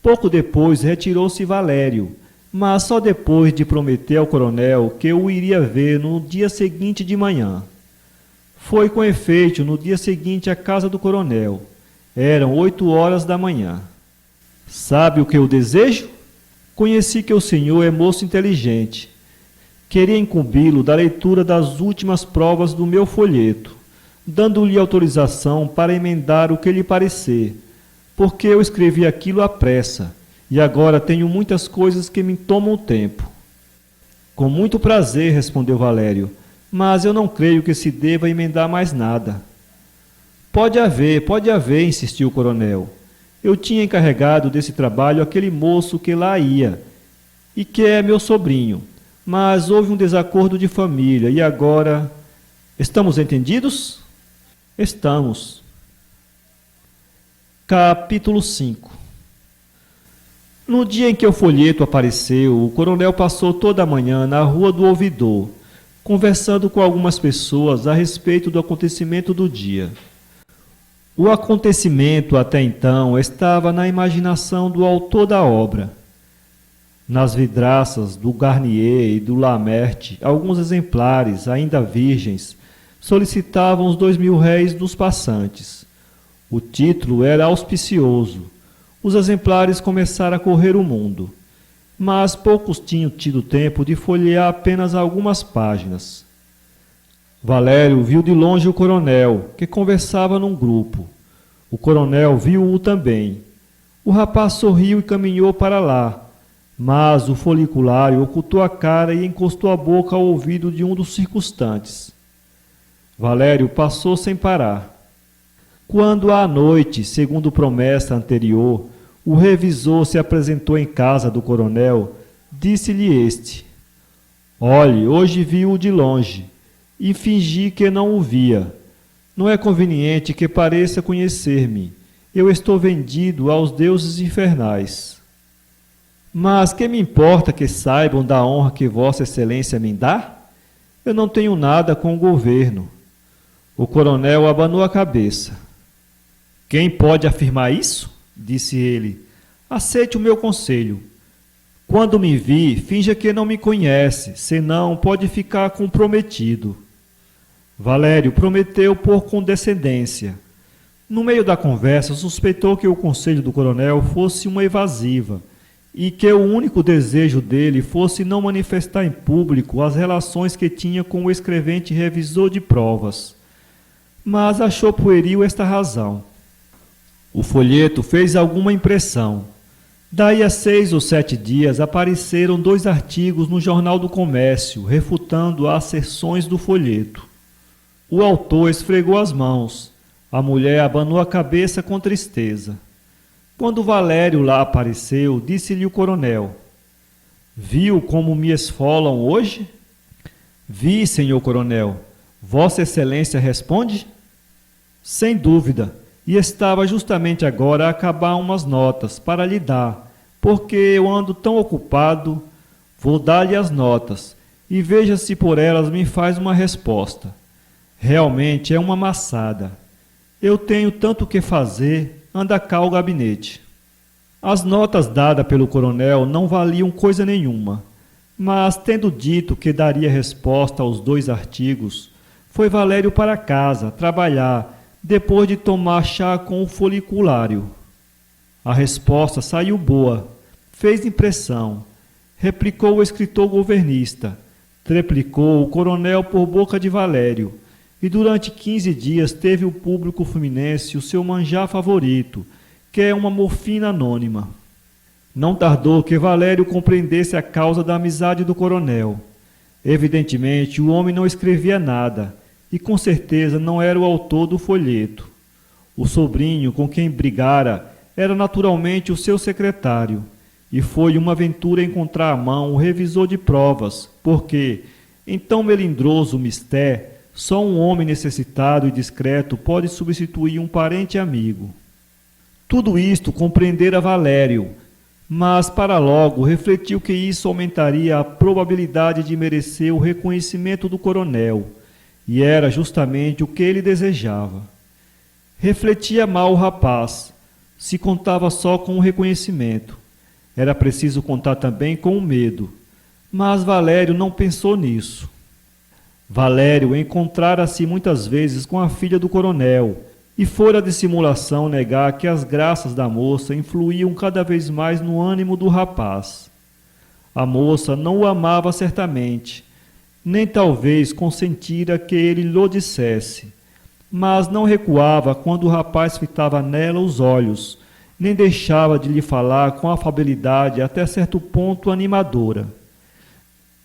Pouco depois retirou-se Valério, mas só depois de prometer ao coronel que o iria ver no dia seguinte de manhã. Foi com efeito no dia seguinte à casa do coronel. Eram 8 horas da manhã. Sabe o que eu desejo? Conheci que o senhor é moço inteligente. Queria incumbi-lo da leitura das últimas provas do meu folheto, dando-lhe autorização para emendar o que lhe parecer, porque eu escrevi aquilo à pressa, e agora tenho muitas coisas que me tomam tempo. Com muito prazer, respondeu Valério, mas eu não creio que se deva emendar mais nada. Pode haver, insistiu o coronel. Eu tinha encarregado desse trabalho aquele moço que lá ia, e que é meu sobrinho, mas houve um desacordo de família, e agora... Estamos entendidos? Estamos. Capítulo 5. No dia em que o folheto apareceu, o coronel passou toda a manhã na Rua do Ouvidor, conversando com algumas pessoas a respeito do acontecimento do dia. O acontecimento, até então, estava na imaginação do autor da obra. Nas vidraças do Garnier e do Lamerte, alguns exemplares, ainda virgens, solicitavam os 2.000 réis dos passantes. O título era auspicioso. Os exemplares começaram a correr o mundo, mas poucos tinham tido tempo de folhear apenas algumas páginas. Valério viu de longe o coronel, que conversava num grupo. O coronel viu-o também. O rapaz sorriu e caminhou para lá, mas o foliculário ocultou a cara e encostou a boca ao ouvido de um dos circunstantes. Valério passou sem parar. Quando à noite, segundo promessa anterior, o revisor se apresentou em casa do coronel, disse-lhe este: Olhe, hoje vi-o de longe, e fingi que não o via. Não é conveniente que pareça conhecer-me. Eu estou vendido aos deuses infernais. Mas que me importa que saibam da honra que Vossa Excelência me dá? Eu não tenho nada com o governo. O coronel abanou a cabeça. Quem pode afirmar isso? Disse ele. Aceite o meu conselho. Quando me vir, finja que não me conhece, senão pode ficar comprometido. Valério prometeu por condescendência. No meio da conversa, suspeitou que o conselho do coronel fosse uma evasiva e que o único desejo dele fosse não manifestar em público as relações que tinha com o escrevente revisor de provas. Mas achou pueril esta razão. O folheto fez alguma impressão. Daí a 6 ou 7 dias apareceram 2 artigos no Jornal do Comércio, refutando as asserções do folheto. O autor esfregou as mãos. A mulher abanou a cabeça com tristeza. Quando Valério lá apareceu, disse-lhe o coronel: Viu como me esfolam hoje? Vi, senhor coronel. Vossa Excelência responde? Sem dúvida, e estava justamente agora a acabar umas notas para lhe dar, porque eu ando tão ocupado. Vou dar-lhe as notas, e veja se por elas me faz uma resposta. Realmente é uma maçada. Eu tenho tanto que fazer, anda cá ao gabinete. As notas dadas pelo coronel não valiam coisa nenhuma, mas, tendo dito que daria resposta aos 2 artigos, foi Valério para casa trabalhar, depois de tomar chá com o foliculário. A resposta saiu boa, fez impressão, replicou o escritor governista, treplicou o coronel por boca de Valério, e durante 15 dias teve o público fluminense o seu manjar favorito, que é uma morfina anônima. Não tardou que Valério compreendesse a causa da amizade do coronel. Evidentemente, o homem não escrevia nada, e com certeza não era o autor do folheto. O sobrinho com quem brigara era naturalmente o seu secretário, e foi uma aventura encontrar à mão o revisor de provas, porque, em tão melindroso mistério, só um homem necessitado e discreto pode substituir um parente amigo. Tudo isto compreendera Valério, mas para logo refletiu que isso aumentaria a probabilidade de merecer o reconhecimento do coronel, e era justamente o que ele desejava. Refletia mal o rapaz, se contava só com o reconhecimento. Era preciso contar também com o medo, mas Valério não pensou nisso. Valério encontrara-se muitas vezes com a filha do coronel, e fora de simulação negar que as graças da moça influíam cada vez mais no ânimo do rapaz. A moça não o amava certamente, nem talvez consentira que ele lhe dissesse, mas não recuava quando o rapaz fitava nela os olhos, nem deixava de lhe falar com afabilidade até certo ponto animadora.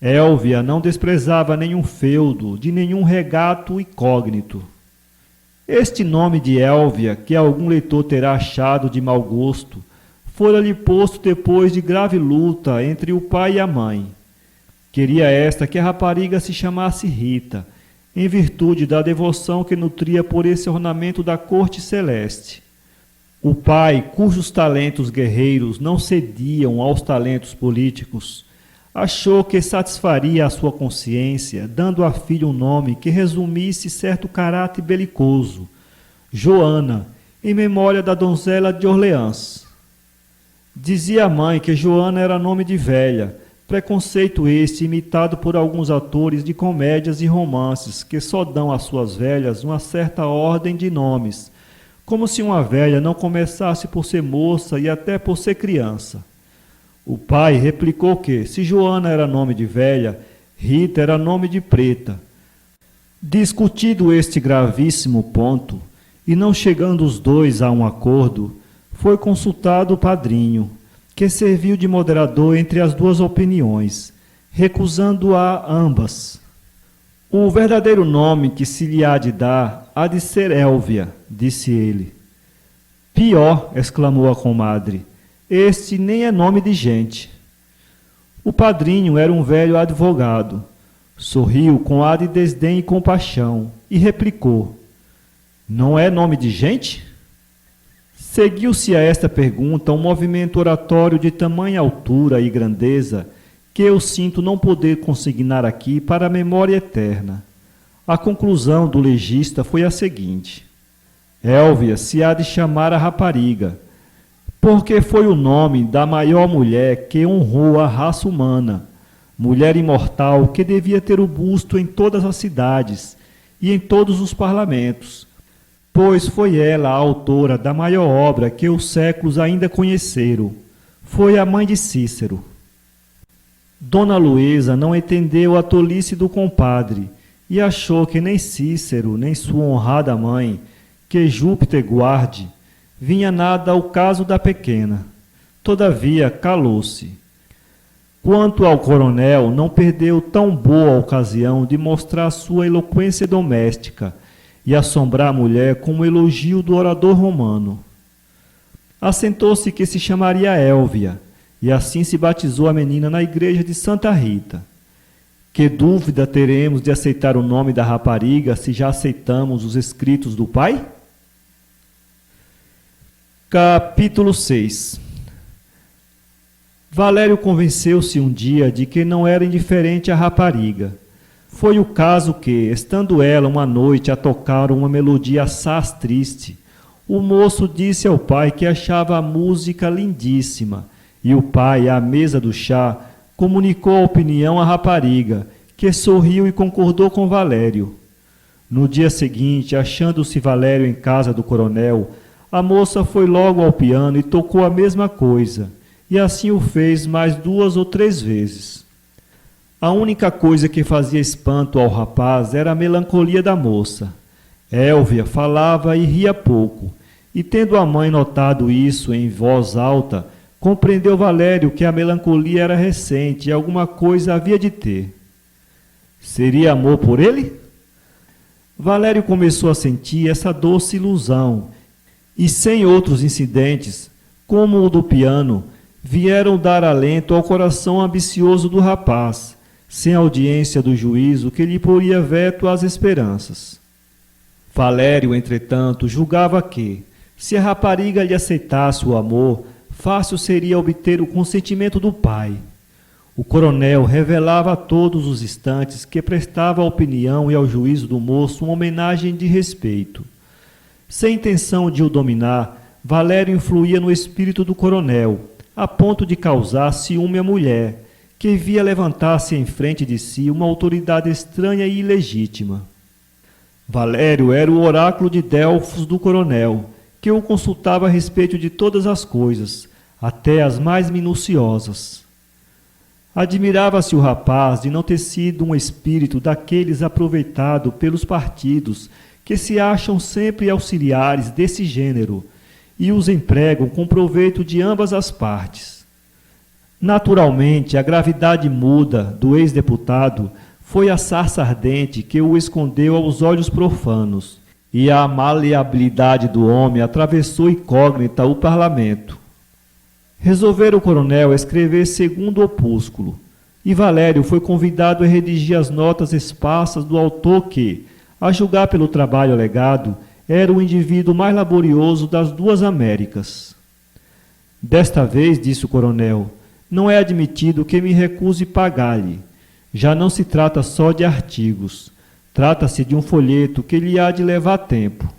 Élvia não desprezava nenhum feudo, de nenhum regato incógnito. Este nome de Élvia, que algum leitor terá achado de mau gosto, fora-lhe posto depois de grave luta entre o pai e a mãe. Queria esta que a rapariga se chamasse Rita, em virtude da devoção que nutria por esse ornamento da corte celeste. O pai, cujos talentos guerreiros não cediam aos talentos políticos, achou que satisfaria a sua consciência, dando à filha um nome que resumisse certo caráter belicoso, Joana, em memória da donzela de Orleans. Dizia a mãe que Joana era nome de velha, preconceito este imitado por alguns atores de comédias e romances que só dão às suas velhas uma certa ordem de nomes, como se uma velha não começasse por ser moça e até por ser criança. O pai replicou que, se Joana era nome de velha, Rita era nome de preta. Discutido este gravíssimo ponto, e não chegando os 2 a um acordo, foi consultado o padrinho, que serviu de moderador entre as 2 opiniões, recusando-a ambas. O verdadeiro nome que se lhe há de dar há de ser Élvia, disse ele. Pior, exclamou a comadre, este nem é nome de gente. O padrinho era um velho advogado. Sorriu com ar de desdém e compaixão e replicou: Não é nome de gente? Seguiu-se a esta pergunta um movimento oratório de tamanha altura e grandeza que eu sinto não poder consignar aqui para a memória eterna. A conclusão do legista foi a seguinte: Élvia se há de chamar a rapariga. porque foi o nome da maior mulher que honrou a raça humana, mulher imortal que devia ter o busto em todas as cidades e em todos os parlamentos, pois foi ela a autora da maior obra que os séculos ainda conheceram. Foi a mãe de Cícero. Dona Luísa não entendeu a tolice do compadre e achou que nem Cícero, nem sua honrada mãe, que Júpiter guarde, vinha nada ao caso da pequena. Todavia, calou-se. Quanto ao coronel, não perdeu tão boa ocasião de mostrar sua eloquência doméstica e assombrar a mulher com um elogio do orador romano. Assentou-se que se chamaria Élvia, e assim se batizou a menina na igreja de Santa Rita. Que dúvida teremos de aceitar o nome da rapariga se já aceitamos os escritos do pai? Capítulo 6. Valério convenceu-se um dia de que não era indiferente a rapariga. Foi o caso que, estando ela uma noite a tocar uma melodia assaz triste, o moço disse ao pai que achava a música lindíssima, e o pai, à mesa do chá, comunicou a opinião à rapariga, que sorriu e concordou com Valério. No dia seguinte, achando-se Valério em casa do coronel, a moça foi logo ao piano e tocou a mesma coisa, e assim o fez mais 2 ou 3 vezes. A única coisa que fazia espanto ao rapaz era a melancolia da moça. Élvia falava e ria pouco, e tendo a mãe notado isso em voz alta, compreendeu Valério que a melancolia era recente e alguma coisa havia de ter. Seria amor por ele? Valério começou a sentir essa doce ilusão, e sem outros incidentes, como o do piano, vieram dar alento ao coração ambicioso do rapaz, sem audiência do juízo que lhe poria veto às esperanças. Valério, entretanto, julgava que, se a rapariga lhe aceitasse o amor, fácil seria obter o consentimento do pai. O coronel revelava a todos os instantes que prestava à opinião e ao juízo do moço uma homenagem de respeito. Sem intenção de o dominar, Valério influía no espírito do coronel, a ponto de causar ciúme à mulher, que via levantar-se em frente de si uma autoridade estranha e ilegítima. Valério era o oráculo de Delfos do coronel, que o consultava a respeito de todas as coisas, até as mais minuciosas. Admirava-se o rapaz de não ter sido um espírito daqueles aproveitado pelos partidos que se acham sempre auxiliares desse gênero e os empregam com proveito de ambas as partes. Naturalmente, a gravidade muda do ex-deputado foi a sarça ardente que o escondeu aos olhos profanos, e a maleabilidade do homem atravessou incógnita o parlamento. Resolvera o coronel escrever segundo opúsculo, e Valério foi convidado a redigir as notas esparsas do autor que, a julgar pelo trabalho alegado, era o indivíduo mais laborioso das 2 Américas. Desta vez, disse o coronel, não é admitido que me recuse pagar-lhe. Já não se trata só de artigos. Trata-se de um folheto que lhe há de levar tempo.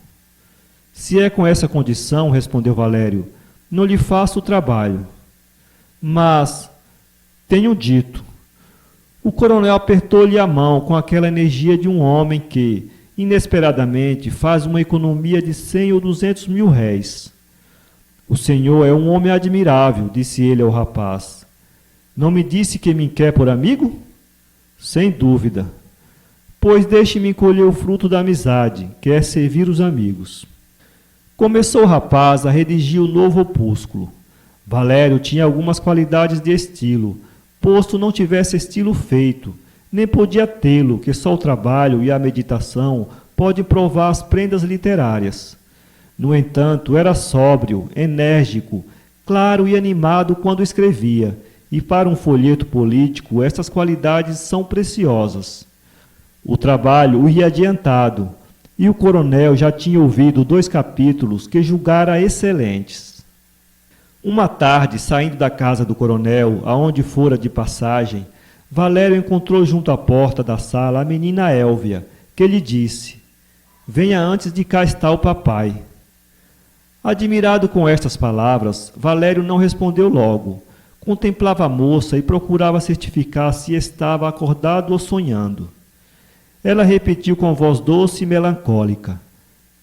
Se é com essa condição, respondeu Valério, não lhe faço o trabalho. Mas, tenho dito. O coronel apertou-lhe a mão com aquela energia de um homem que, inesperadamente, faz uma economia de 100 ou 200 mil réis. O senhor é um homem admirável, disse ele ao rapaz. Não me disse que me quer por amigo? Sem dúvida. Pois deixe-me colher o fruto da amizade, que é servir os amigos. Começou o rapaz a redigir o novo opúsculo. Valério tinha algumas qualidades de estilo, posto não tivesse estilo feito, nem podia tê-lo, que só o trabalho e a meditação pode provar as prendas literárias. No entanto, era sóbrio, enérgico, claro e animado quando escrevia, e para um folheto político estas qualidades são preciosas. O trabalho o ia adiantado, e o coronel já tinha ouvido 2 capítulos que julgara excelentes. Uma tarde, saindo da casa do coronel, aonde fora de passagem, Valério encontrou junto à porta da sala a menina Élvia, que lhe disse: "Venha antes de cá está o papai." Admirado com estas palavras, Valério não respondeu logo. Contemplava a moça e procurava certificar se estava acordado ou sonhando. Ela repetiu com voz doce e melancólica: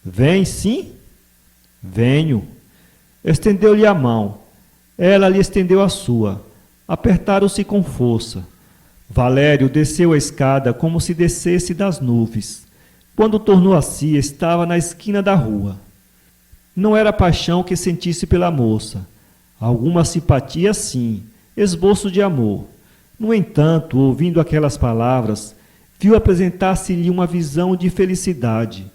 Vem, sim? Venho. Estendeu-lhe a mão. Ela lhe estendeu a sua. Apertaram-se com força. Valério desceu a escada como se descesse das nuvens. Quando tornou a si, estava na esquina da rua. Não era paixão que sentisse pela moça. Alguma simpatia, sim, esboço de amor. No entanto, ouvindo aquelas palavras, viu apresentar-se-lhe uma visão de felicidade.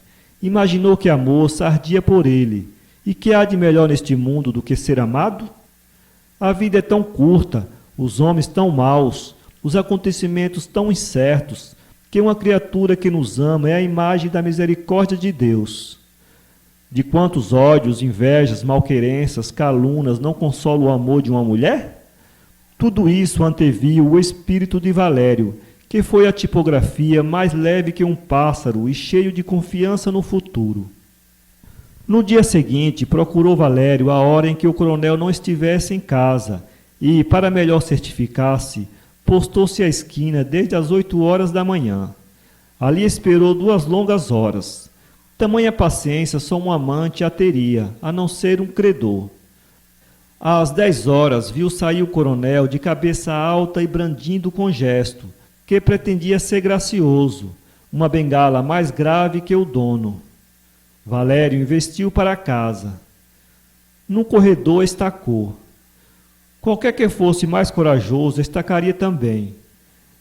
Imaginou que a moça ardia por ele, e que há de melhor neste mundo do que ser amado? A vida é tão curta, os homens tão maus, os acontecimentos tão incertos, que uma criatura que nos ama é a imagem da misericórdia de Deus. De quantos ódios, invejas, malquerenças, calunas não consola o amor de uma mulher? Tudo isso anteviu o espírito de Valério, que foi a tipografia mais leve que um pássaro e cheio de confiança no futuro. No dia seguinte, procurou Valério a hora em que o coronel não estivesse em casa e, para melhor certificar-se, postou-se à esquina desde as 8 horas da manhã. Ali esperou 2 longas horas. Tamanha paciência só um amante a teria, a não ser um credor. Às 10 horas viu sair o coronel de cabeça alta e brandindo com gesto, que pretendia ser gracioso, uma bengala mais grave que o dono. Valério investiu para casa. No corredor estacou. Qualquer que fosse mais corajoso estacaria também.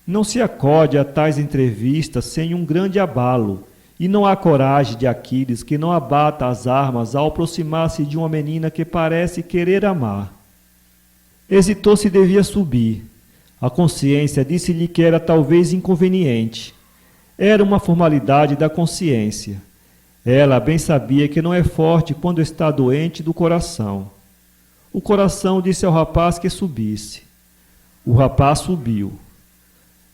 Não se acode a tais entrevistas sem um grande abalo, e não há coragem de Aquiles que não abata as armas ao aproximar-se de uma menina que parece querer amar. Hesitou se devia subir. A consciência disse-lhe que era talvez inconveniente. Era uma formalidade da consciência. Ela bem sabia que não é forte quando está doente do coração. O coração disse ao rapaz que subisse. O rapaz subiu.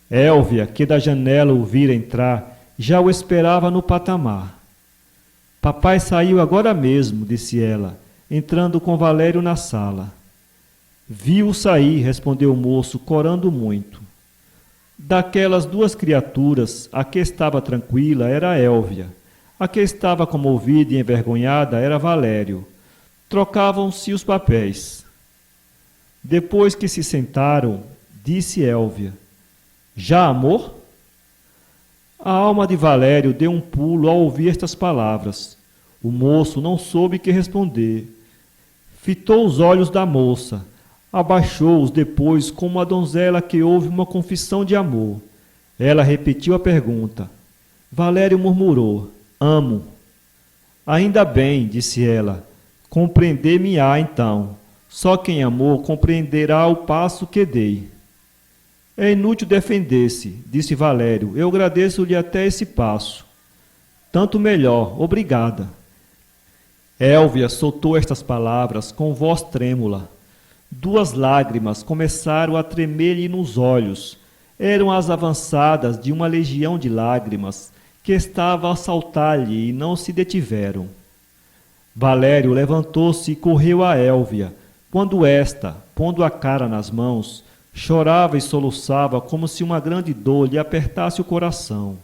Élvia, que da janela o vira entrar, já o esperava no patamar. Papai saiu agora mesmo, disse ela, entrando com Valério na sala. Vi-o sair, respondeu o moço, corando muito. Daquelas 2 criaturas, a que estava tranquila era Élvia. A que estava comovida e envergonhada era Valério. Trocavam-se os papéis. Depois que se sentaram, disse Élvia: Já, amor? A alma de Valério deu um pulo ao ouvir estas palavras. O moço não soube que responder. Fitou os olhos da moça, abaixou-os depois como uma donzela que ouve uma confissão de amor. Ela repetiu a pergunta. Valério murmurou: Amo. Ainda bem, disse ela. Compreender-me-á então. Só quem amou compreenderá o passo que dei. É inútil defender-se, disse Valério. Eu agradeço-lhe até esse passo. Tanto melhor, obrigada. Élvia soltou estas palavras com voz trêmula. 2 lágrimas começaram a tremer-lhe nos olhos. Eram as avançadas de uma legião de lágrimas que estava a saltar-lhe e não se detiveram. Valério levantou-se e correu a Élvia, quando esta, pondo a cara nas mãos, chorava e soluçava como se uma grande dor lhe apertasse o coração.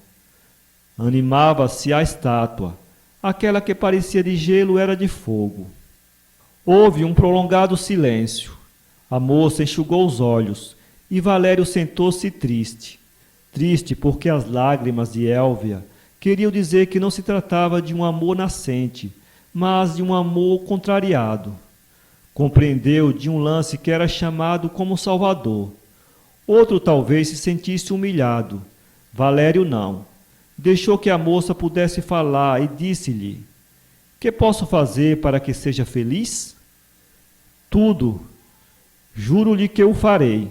Animava-se a estátua. Aquela que parecia de gelo era de fogo. Houve um prolongado silêncio. A moça enxugou os olhos e Valério sentou-se triste. Triste porque as lágrimas de Élvia queriam dizer que não se tratava de um amor nascente, mas de um amor contrariado. Compreendeu de um lance que era chamado como Salvador. Outro talvez se sentisse humilhado. Valério não. Deixou que a moça pudesse falar e disse-lhe: Que posso fazer para que seja feliz? Tudo. Juro-lhe que o farei.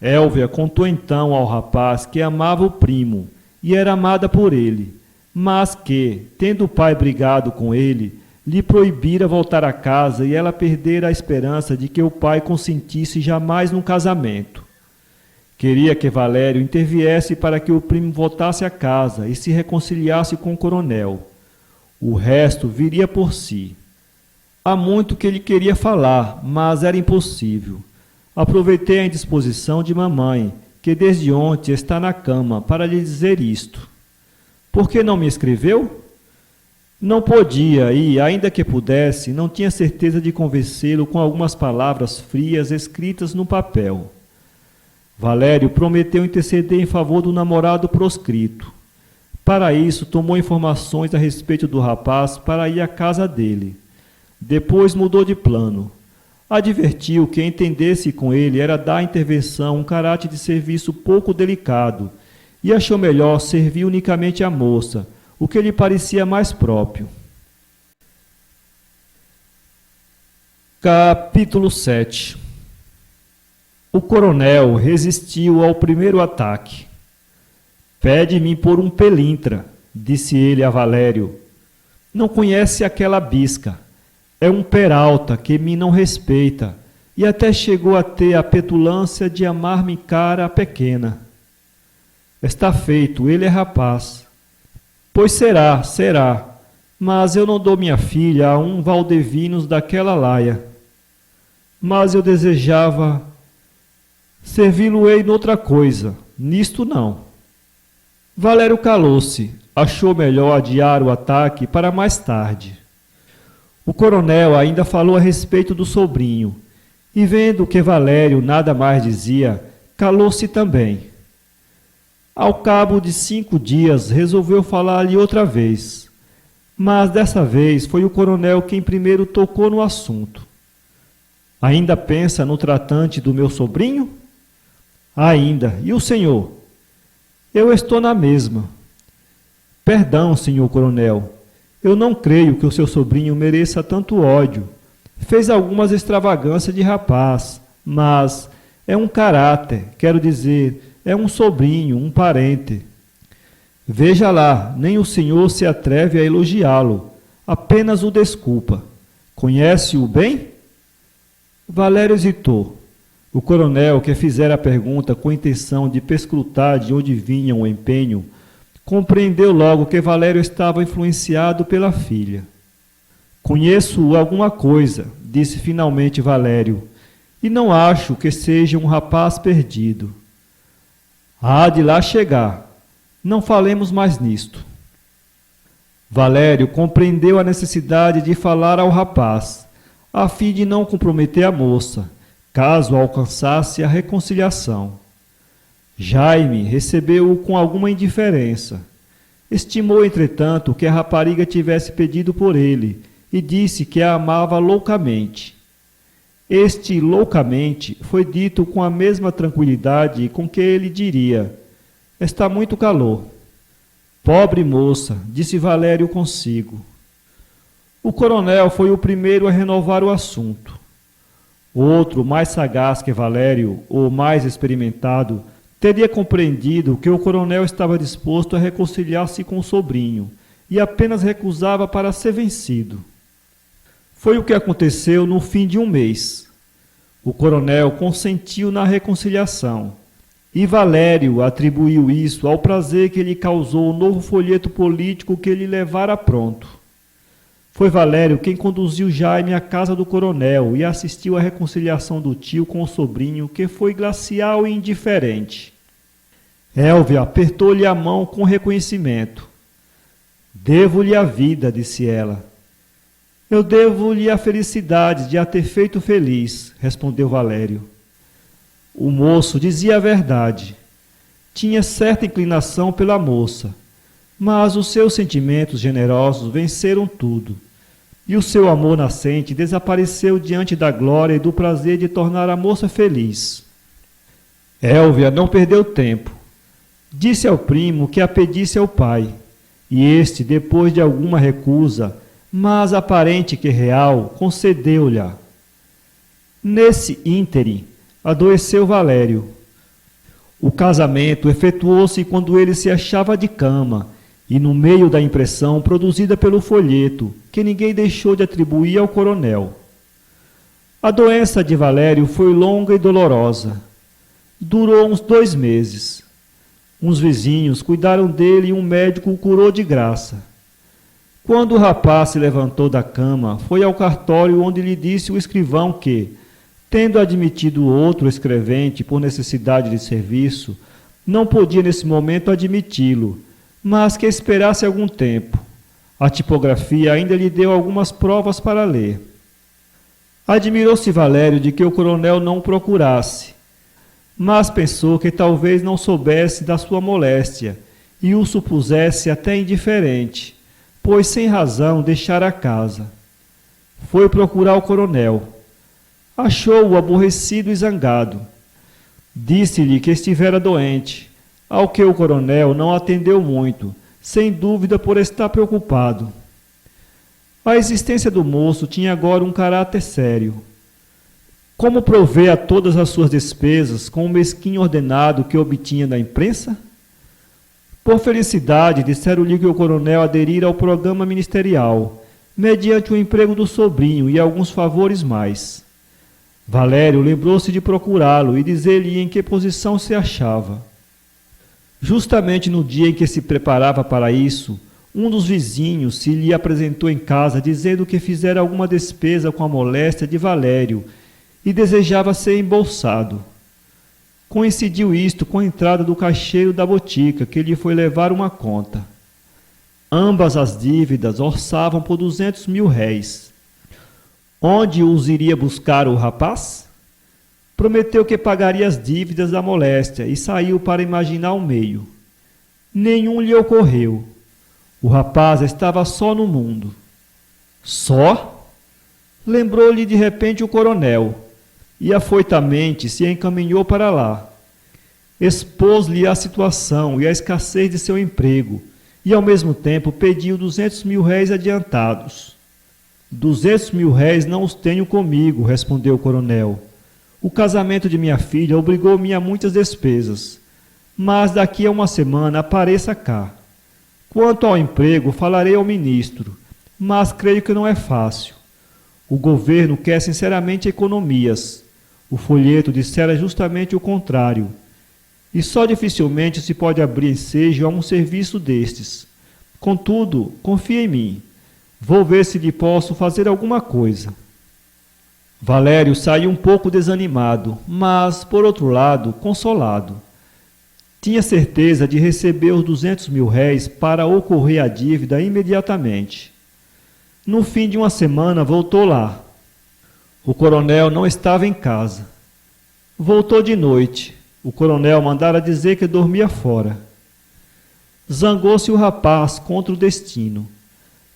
Élvia contou então ao rapaz que amava o primo e era amada por ele, mas que, tendo o pai brigado com ele, lhe proibira voltar a casa e ela perdera a esperança de que o pai consentisse jamais num casamento. Queria que Valério interviesse para que o primo voltasse a casa e se reconciliasse com o coronel. O resto viria por si. Há muito que ele queria falar, mas era impossível. Aproveitei a indisposição de mamãe, que desde ontem está na cama, para lhe dizer isto. Por que não me escreveu? Não podia e, ainda que pudesse, não tinha certeza de convencê-lo com algumas palavras frias escritas no papel. Valério prometeu interceder em favor do namorado proscrito. Para isso, tomou informações a respeito do rapaz para ir à casa dele. Depois mudou de plano. Advertiu que entender-se com ele era dar à intervenção um caráter de serviço pouco delicado e achou melhor servir unicamente a moça, o que lhe parecia mais próprio. Capítulo 7. O coronel resistiu ao primeiro ataque. Pede-me por um pelintra, disse ele a Valério. Não conhece aquela bisca. É um Peralta que me não respeita e até chegou a ter a petulância de amar-me cara pequena. Está feito, ele é rapaz. Pois será, mas eu não dou minha filha a um Valdevinos daquela laia. Mas eu desejava servi-lo-ei noutra coisa, nisto não. Valério calou-se, achou melhor adiar o ataque para mais tarde. O coronel ainda falou a respeito do sobrinho, e vendo que Valério nada mais dizia, calou-se também. Ao cabo de 5 dias, resolveu falar-lhe outra vez, mas dessa vez foi o coronel quem primeiro tocou no assunto. Ainda pensa no tratante do meu sobrinho? Ainda. E o senhor? Eu estou na mesma. Perdão, senhor coronel. Eu não creio que o seu sobrinho mereça tanto ódio. Fez algumas extravagâncias de rapaz, mas é um caráter, quero dizer, é um sobrinho, um parente. Veja lá, nem o senhor se atreve a elogiá-lo, apenas o desculpa. Conhece-o bem? Valério hesitou. O coronel, que fizera a pergunta com a intenção de perscrutar de onde vinha o empenho, compreendeu logo que Valério estava influenciado pela filha. Conheço alguma coisa, disse finalmente Valério, e não acho que seja um rapaz perdido. Há de lá chegar. Não falemos mais nisto. Valério compreendeu a necessidade de falar ao rapaz, a fim de não comprometer a moça, caso alcançasse a reconciliação. Jaime recebeu-o com alguma indiferença. Estimou, entretanto, que a rapariga tivesse pedido por ele e disse que a amava loucamente. Este loucamente foi dito com a mesma tranquilidade com que ele diria: está muito calor. Pobre moça, disse Valério consigo. O coronel foi o primeiro a renovar o assunto. Outro, mais sagaz que Valério, ou mais experimentado, teria compreendido que o coronel estava disposto a reconciliar-se com o sobrinho e apenas recusava para ser vencido. Foi o que aconteceu no fim de um mês. O coronel consentiu na reconciliação e Valério atribuiu isso ao prazer que lhe causou o novo folheto político que ele levara pronto. Foi Valério quem conduziu Jaime à casa do coronel e assistiu à reconciliação do tio com o sobrinho, que foi glacial e indiferente. Elvia apertou-lhe a mão com reconhecimento. Devo-lhe a vida, disse ela. Eu devo-lhe a felicidade de a ter feito feliz, respondeu Valério. O moço dizia a verdade. Tinha certa inclinação pela moça, mas os seus sentimentos generosos venceram tudo, e o seu amor nascente desapareceu diante da glória e do prazer de tornar a moça feliz. Elvia não perdeu tempo. Disse ao primo que a pedisse ao pai, e este, depois de alguma recusa, mas aparente que real, concedeu-lhe. Nesse ínterim, adoeceu Valério. O casamento efetuou-se quando ele se achava de cama, e no meio da impressão produzida pelo folheto, que ninguém deixou de atribuir ao coronel. A doença de Valério foi longa e dolorosa. Durou uns 2 meses. Uns vizinhos cuidaram dele e um médico o curou de graça. Quando o rapaz se levantou da cama, foi ao cartório onde lhe disse o escrivão que, tendo admitido outro escrevente por necessidade de serviço, não podia nesse momento admiti-lo, mas que esperasse algum tempo. A tipografia ainda lhe deu algumas provas para ler. Admirou-se Valério de que o coronel não o procurasse, mas pensou que talvez não soubesse da sua moléstia e o supusesse até indiferente, pois sem razão deixara a casa. Foi procurar o coronel. Achou-o aborrecido e zangado. Disse-lhe que estivera doente, ao que o coronel não atendeu muito, sem dúvida por estar preocupado. A existência do moço tinha agora um caráter sério. Como prover a todas as suas despesas com o mesquinho ordenado que obtinha da imprensa? Por felicidade, disseram-lhe que o coronel aderira ao programa ministerial, mediante o emprego do sobrinho e alguns favores mais. Valério lembrou-se de procurá-lo e dizer-lhe em que posição se achava. Justamente no dia em que se preparava para isso, um dos vizinhos se lhe apresentou em casa dizendo que fizera alguma despesa com a moléstia de Valério e desejava ser embolsado. Coincidiu isto com a entrada do caixeiro da botica, que lhe foi levar uma conta. Ambas as dívidas orçavam por 200.000 réis. Onde os iria buscar o rapaz? Prometeu que pagaria as dívidas da moléstia e saiu para imaginar um meio. Nenhum lhe ocorreu. O rapaz estava só no mundo. Só? Lembrou-lhe de repente o coronel e afoitamente se encaminhou para lá. Expôs-lhe a situação e a escassez de seu emprego e ao mesmo tempo pediu 200.000 réis adiantados. 200.000 réis não os tenho comigo, respondeu o coronel. O casamento de minha filha obrigou-me a muitas despesas, mas daqui a uma semana apareça cá. Quanto ao emprego, falarei ao ministro, mas creio que não é fácil. O governo quer sinceramente economias. O folheto dissera justamente o contrário. E só dificilmente se pode abrir ensejo a um serviço destes. Contudo, confia em mim. Vou ver se lhe posso fazer alguma coisa. Valério saiu um pouco desanimado, mas, por outro lado, consolado. Tinha certeza de receber os 200.000 réis para ocorrer a dívida imediatamente. No fim de uma semana voltou lá. O coronel não estava em casa. Voltou de noite. O coronel mandara dizer que dormia fora. Zangou-se o rapaz contra o destino,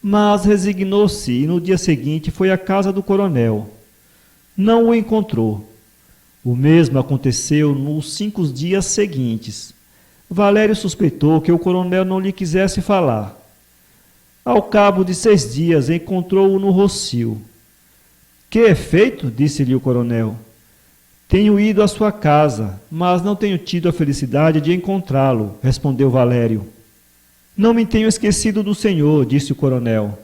mas resignou-se e no dia seguinte foi à casa do coronel. Não o encontrou. O mesmo aconteceu nos 5 dias seguintes. Valério suspeitou que o coronel não lhe quisesse falar. Ao cabo de 6 dias, encontrou-o no Rossio. Que é feito? Disse-lhe o coronel. Tenho ido à sua casa, mas não tenho tido a felicidade de encontrá-lo, respondeu Valério. Não me tenho esquecido do senhor, disse o coronel.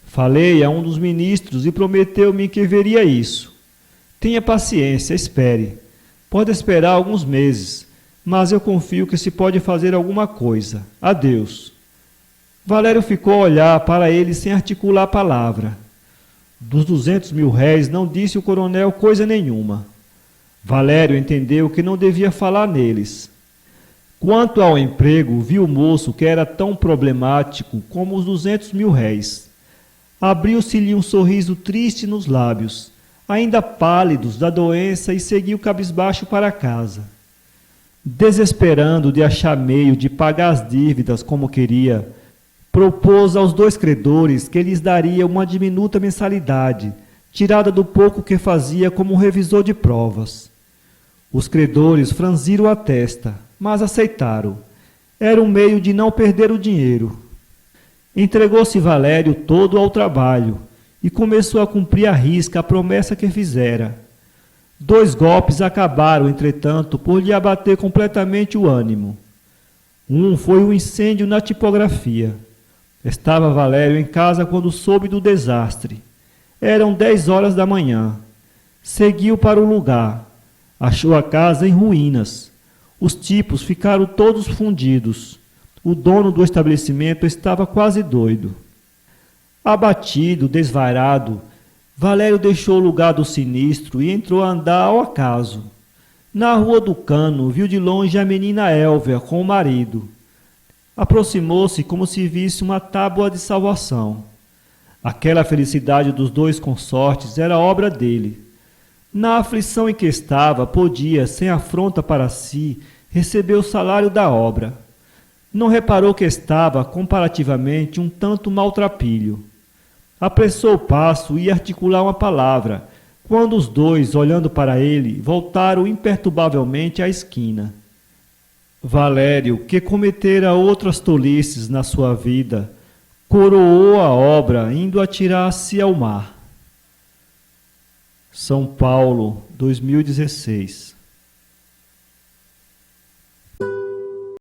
Falei a um dos ministros e prometeu-me que veria isso. Tenha paciência, espere. Pode esperar alguns meses, mas eu confio que se pode fazer alguma coisa. Adeus. Valério ficou a olhar para ele sem articular palavra. Dos 200.000 réis não disse o coronel coisa nenhuma. Valério entendeu que não devia falar neles. Quanto ao emprego, viu o moço que era tão problemático como os 200.000 réis. Abriu-se-lhe um sorriso triste nos lábios, ainda pálidos da doença, e seguiu cabisbaixo para casa. Desesperando de achar meio de pagar as dívidas como queria, propôs aos 2 credores que lhes daria uma diminuta mensalidade, tirada do pouco que fazia como revisor de provas. Os credores franziram a testa, mas aceitaram. Era um meio de não perder o dinheiro. Entregou-se Valério todo ao trabalho e começou a cumprir à risca a promessa que fizera. 2 golpes acabaram, entretanto, por lhe abater completamente o ânimo. Um foi o incêndio na tipografia. Estava Valério em casa quando soube do desastre. Eram 10 horas da manhã. Seguiu para o lugar. Achou a casa em ruínas. Os tipos ficaram todos fundidos. O dono do estabelecimento estava quase doido. Abatido, desvairado, Valério deixou o lugar do sinistro e entrou a andar ao acaso. Na rua do Cano, viu de longe a menina Élvia com o marido. Aproximou-se como se visse uma tábua de salvação. Aquela felicidade dos dois consortes era obra dele. Na aflição em que estava, podia, sem afronta para si, receber o salário da obra. Não reparou que estava, comparativamente, um tanto maltrapilho. Apressou o passo e ia articular uma palavra, quando os dois, olhando para ele, voltaram imperturbavelmente à esquina. Valério, que cometera outras tolices na sua vida, coroou a obra indo atirar-se ao mar. São Paulo, 2016.